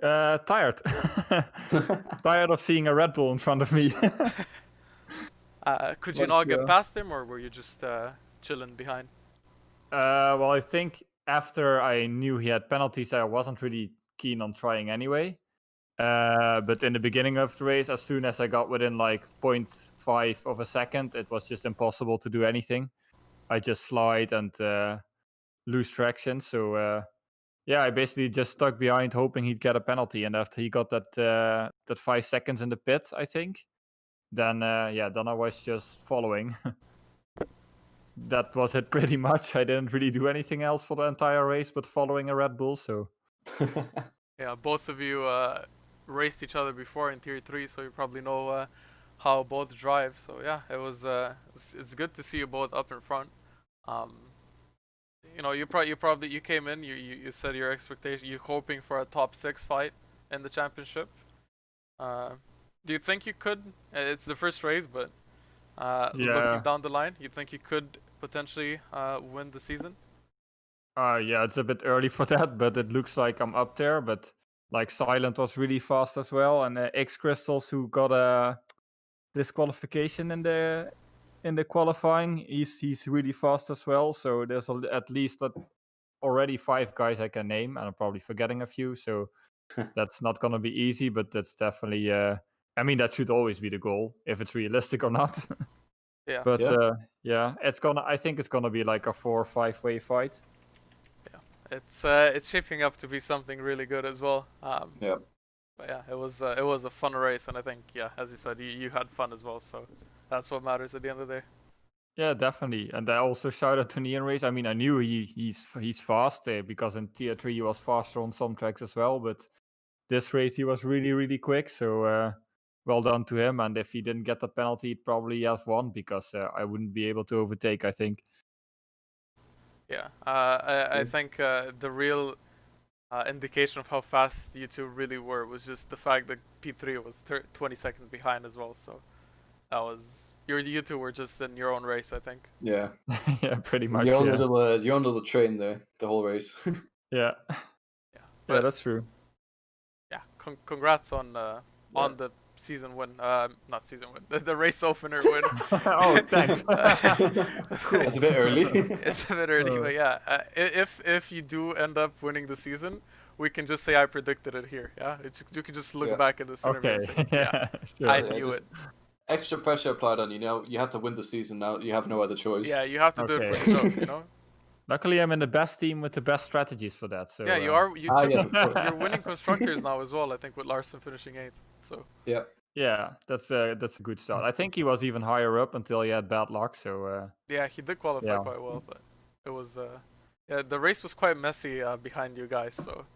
Tired. Tired of seeing a Red Bull in front of me. Could you not get past him, or were you just chilling behind? Well, I think after I knew he had penalties, I wasn't really keen on trying anyway. But in the beginning of the race, as soon as I got within like 0.5 of a second, it was just impossible to do anything. I just slide and lose traction. So yeah, I basically just stuck behind, hoping he'd get a penalty. And after he got that 5 seconds in the pit, I think, then then I was just following. That was it pretty much. I didn't really do anything else for the entire race but following a Red Bull. So yeah, both of you raced each other before in Tier 3, so you probably know how both drive. So yeah, it was it's good to see you both up in front. You know, you came in, you said your expectation, you're hoping for a top 6 fight in the championship. Do you think you could? It's the first race, but looking down the line, you think you could potentially win the season? Yeah, it's a bit early for that, but it looks like I'm up there. But like Silent was really fast as well, and X Crystals, who got a disqualification in the qualifying, he's really fast as well. So there's at least already 5 guys I can name, and I'm probably forgetting a few. So that's not gonna be easy, but that's definitely. I mean, that should always be the goal, if it's realistic or not. Yeah. But yeah, I think it's gonna be like a 4 or 5 way fight. It's shaping up to be something really good as well. Yeah. But yeah, it was a fun race, and I think, yeah, as you said, you had fun as well. So that's what matters at the end of the day. Yeah, definitely. And I also shout out to Neon Race. I mean, I knew he's fast because in Tier 3 he was faster on some tracks as well. But this race he was really, really quick. So well done to him. And if he didn't get that penalty, he'd probably have won because I wouldn't be able to overtake, I think. Yeah, I think the real indication of how fast you two really were was just the fact that P3 was 20 seconds behind as well. So that was you two were just in your own race, I think. Yeah. Yeah, pretty much. You're on the train there the whole race. Yeah. Yeah, that's true. Yeah, congrats on the season win. Not season win. The race opener win. Oh, thanks. That's a bit early. It's a bit early, but yeah. If you do end up winning the season, we can just say I predicted it here. Yeah, you can just look back at this interview and say, yeah, sure. I knew it. Extra pressure applied on you. Now you have to win the season. Now you have no other choice. Yeah, you have to do it for the joke, you know. Luckily, I'm in the best team with the best strategies for that. So yeah, you are. Yes, you're winning constructors now as well. I think with Larson finishing 8th. So yeah, that's a good start. I think he was even higher up until he had bad luck. So yeah, he did qualify quite well, but it was the race was quite messy behind you guys. So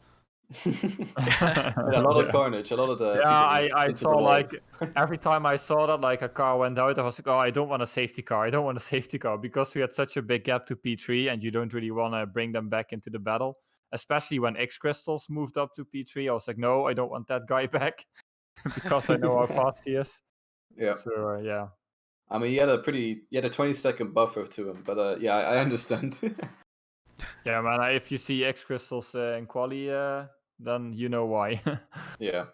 a lot of carnage, a lot of the. Yeah, I saw like every time I saw that like a car went out, I was like, oh, I don't want a safety car. I don't want a safety car because we had such a big gap to P3, and you don't really want to bring them back into the battle, especially when X Crystals moved up to P3. I was like, no, I don't want that guy back because I know how fast he is. Yeah. So yeah. I mean, he had a 20-second buffer to him, but yeah, I understand. Yeah, man. If you see X Crystals in quali, then you know why. Yeah.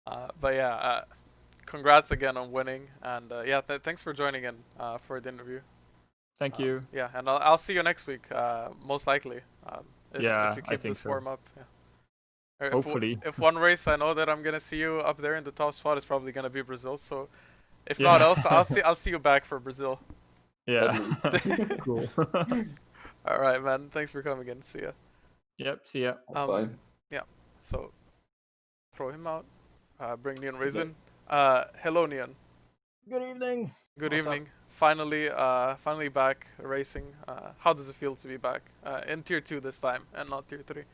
But yeah, congrats again on winning, and yeah, thanks for joining in for the interview. Thank you. Yeah, and I'll see you next week, most likely. If you keep this form up. Yeah. Hopefully. If one race I know that I'm gonna see you up there in the top spot is probably gonna be Brazil. So if not else, I'll see you back for Brazil. Yeah. Cool. All right, man. Thanks for coming in. See ya. Yep. See ya. Bye. Yeah. So throw him out. Bring Neon Raisin. Hello, Neon. Good evening. Good What's up? evening. Finally back racing. How does it feel to be back in Tier 2 this time and not Tier 3?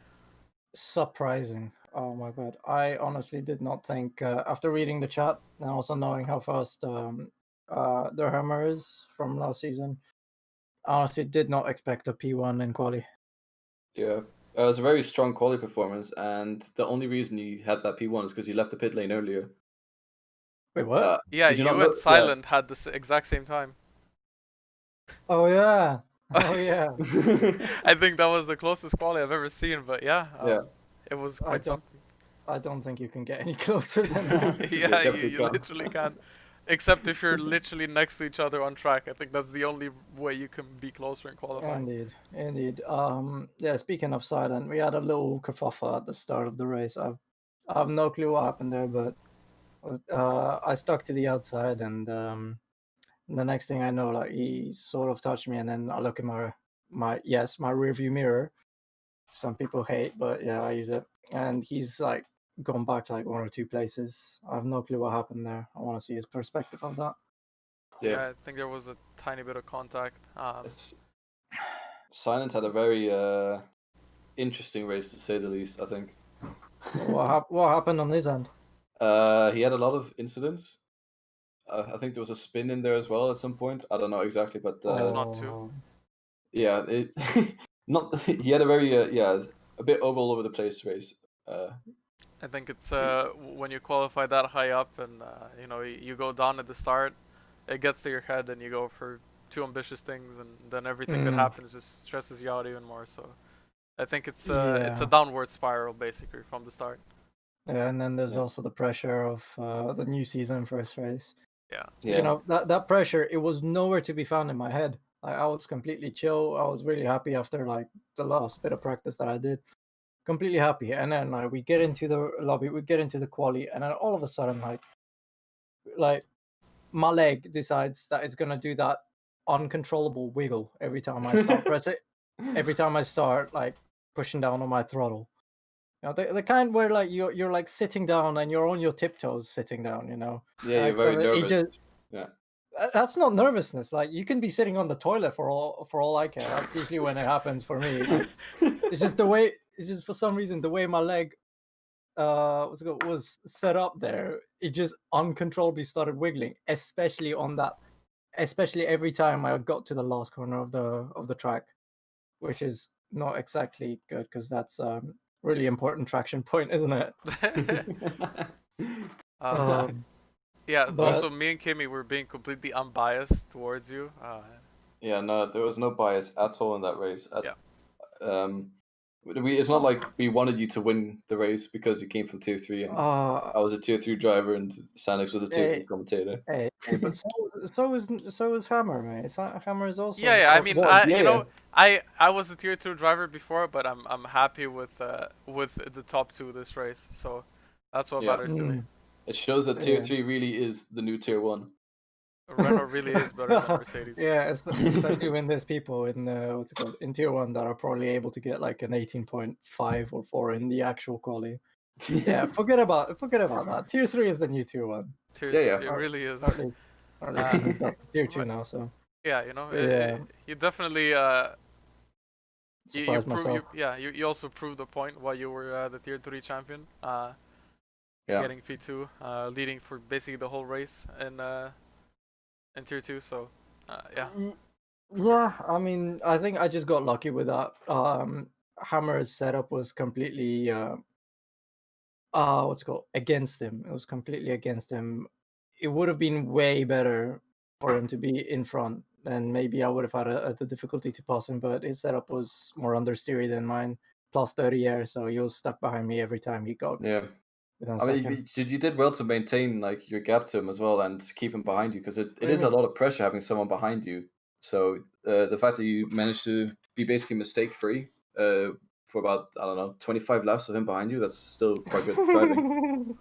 Surprising. Oh my god. I honestly did not think, after reading the chat and also knowing how fast the hammer is from last season, I honestly did not expect a P1 in quali. Yeah, it was a very strong quality performance, and the only reason he had that P1 is because he left the pit lane earlier. Wait, what? Yeah, Did you not you know? and Silent had the exact same time. Oh yeah. Oh yeah. I think that was the closest quality I've ever seen, but yeah, Yeah. it was I quite don't something. I don't think you can get any closer than that. Yeah, definitely you can. literally can. Except if you're literally next to each other on track. I think that's the only way you can be closer in qualifying. Indeed. Yeah, speaking of Silent, we had a little kerfuffle at the start of the race. I have no clue what happened there, but I stuck to the outside, and the next thing I know, like, he sort of touched me, and then I look in my rearview mirror. Some people hate, but yeah, I use it, and he's like gone back like 1 or 2 places. I have no clue what happened there. I want to see his perspective of that. Yeah, I think there was a tiny bit of contact. Silent had a very interesting race, to say the least, I think. What happened on his end? He had a lot of incidents. I think there was a spin in there as well at some point. I don't know exactly, but If not two. yeah, it not. He had a very a bit all over the place race. I think it's when you qualify that high up and you go down at the start, it gets to your head and you go for too ambitious things, and then everything that happens just stresses you out even more. So I think it's a downward spiral basically from the start. Yeah, and then there's also the pressure of the new season first race. Yeah. You know, that pressure, it was nowhere to be found in my head. I was completely chill. I was really happy after like the last bit of practice that I did. Completely happy. And then like we get into the lobby, we get into the quali, and then all of a sudden like my leg decides that it's gonna do that uncontrollable wiggle every time I start pressing. Every time I start like pushing down on my throttle. You know, the kind where like you're like sitting down and you're on your tiptoes sitting down, you know. Yeah, like, you're very so nervous. Yeah. That's not nervousness. Like, you can be sitting on the toilet for all I care. That's usually when it happens for me. Like, it's just for some reason the way my leg was set up there, it just uncontrollably started wiggling, especially every time I got to the last corner of the track, which is not exactly good because that's really important traction point, isn't it? Yeah. But Also, me and Kimmy were being completely unbiased towards you. Yeah, no, there was no bias at all in that race. Yeah. It's not like we wanted you to win the race because you came from Tier 3 and I was a Tier 3 driver and Sanix was a Tier 3 commentator. Hey, but so is Hammer, man. Hammer is also. Yeah. I mean, I was a Tier 2 driver before, but I'm happy with the top 2 this race. So that's what matters to me. It shows that Tier 3 really is the new Tier 1. Renault really is better than Mercedes. Yeah, especially when there's people in in Tier 1 that are probably able to get like an 18.5 or 4 in the actual quali. Yeah, forget about that. Tier 3 is the new Tier 1. It really is. Or at least moved up to Tier 2 now. So yeah, you definitely you also proved the point why you were the Tier 3 champion. Getting P2, leading for basically the whole race in Tier 2. So yeah, I mean, I think I just got lucky with that. Hammer's setup was completely against him. It was completely against him. It would have been way better for him to be in front, and maybe I would have had the difficulty to pass him, but his setup was more understeery than mine, plus 30 air, so he was stuck behind me every time he got. Yeah. I mean, you did well to maintain like your gap to him as well and keep him behind you, because it is a lot of pressure having someone behind you. So the fact that you managed to be basically mistake-free for about, I don't know, 25 laps of him behind you, that's still quite good driving.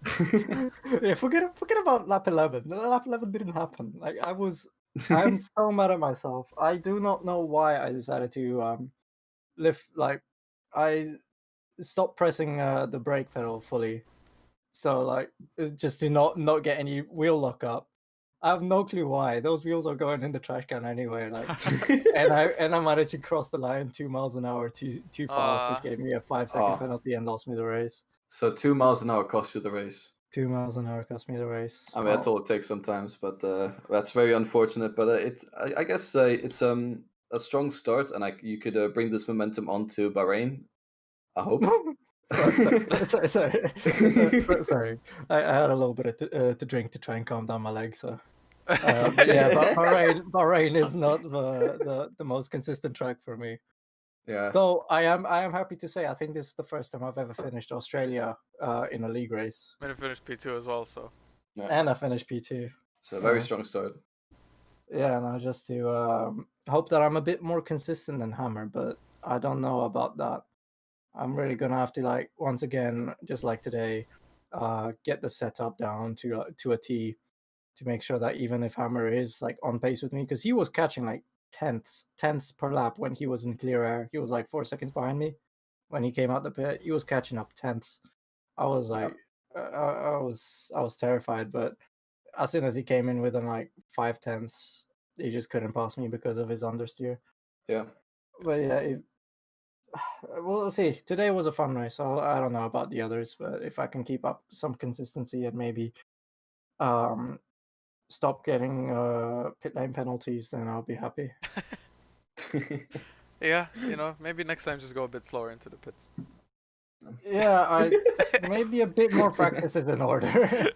Yeah, forget about lap 11. Lap 11 didn't happen. Like, I'm so mad at myself. I do not know why I decided to lift. Like, I stopped pressing the brake pedal fully, so like just to not get any wheel lock up. I have no clue why. Those wheels are going in the trash can anyway. Like, and I managed to cross the line 2 miles an hour too fast, which gave me a 5-second penalty and lost me the race. So 2 miles an hour cost you the race. 2 miles an hour cost me the race. I mean, that's all it takes sometimes, but that's very unfortunate. But I guess it's a strong start, and you could bring this momentum onto Bahrain. I hope. sorry. I had a little bit to drink to try and calm down my legs. So, yeah, but Bahrain is not the most consistent track for me. Yeah. Though I am happy to say I think this is the first time I've ever finished Australia in a league race. I'm gonna finish P2 as well, so. Yeah. And I finished P2. So a very strong start. Yeah, no, just to hope that I'm a bit more consistent than Hammer, but I don't know about that. I'm really gonna have to, like, once again, just like today, get the setup down to a T to make sure that even if Hammer is like on pace with me, because he was catching like tenths per lap when he was in clear air. He was like 4 seconds behind me when he came out the pit. He was catching up tenths. I was like, I was terrified, but as soon as he came in within like 5 tenths, he just couldn't pass me because of his understeer. Yeah. But yeah, we'll see. Today was a fun race. So I don't know about the others, but if I can keep up some consistency and maybe stop getting pit lane penalties, then I'll be happy. Yeah, maybe next time just go a bit slower into the pits. Yeah, maybe a bit more practice is in order.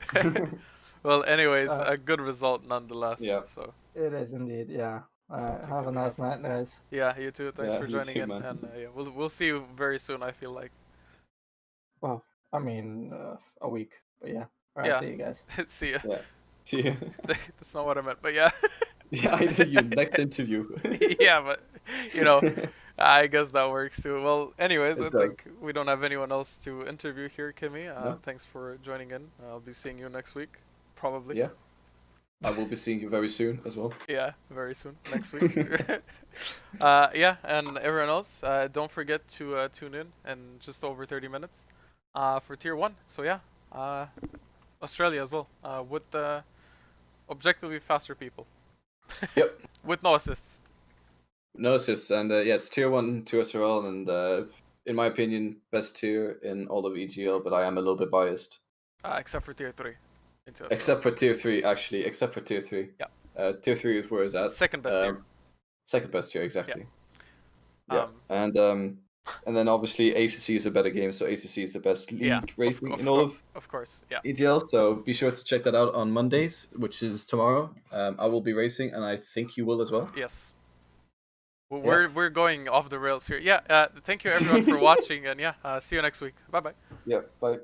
Well, anyways, a good result nonetheless. Yeah. So. It is indeed, yeah. Have a nice night, guys. Yeah, you too. Thanks for you joining too, in, man. and yeah, we'll see you very soon. I feel like. Well, I mean, a week, but yeah. All right, Yeah. see you guys. See ya. Yeah. Yeah. That's not what I meant, but yeah. Yeah, I did your next interview. Yeah, but I guess that works too. Well, anyways, I think we don't have anyone else to interview here, Kimmy. No. Thanks for joining in. I'll be seeing you next week, probably. Yeah. I will be seeing you very soon as well. Yeah, very soon, next week. Yeah, and everyone else, don't forget to tune in just over 30 minutes for Tier 1. So yeah, Australia as well, with objectively faster people. Yep. With no assists. No assists, and yeah, it's Tier 1 to SRL, and in my opinion, best tier in all of EGL, but I am a little bit biased. Except for Tier 3. Except for Tier 3, actually. Except for Tier 3. Yeah. Tier 3 is where it's at. Second best tier. Second best tier, exactly. Yeah. And then obviously ACC is a better game, so ACC is the best league rating in all of course, yeah. EGL. So be sure to check that out on Mondays, which is tomorrow. I will be racing, and I think you will as well. Yes. Well, we're going off the rails here. Yeah. Thank you everyone for watching, and yeah, see you next week. Bye bye. Yeah. Bye.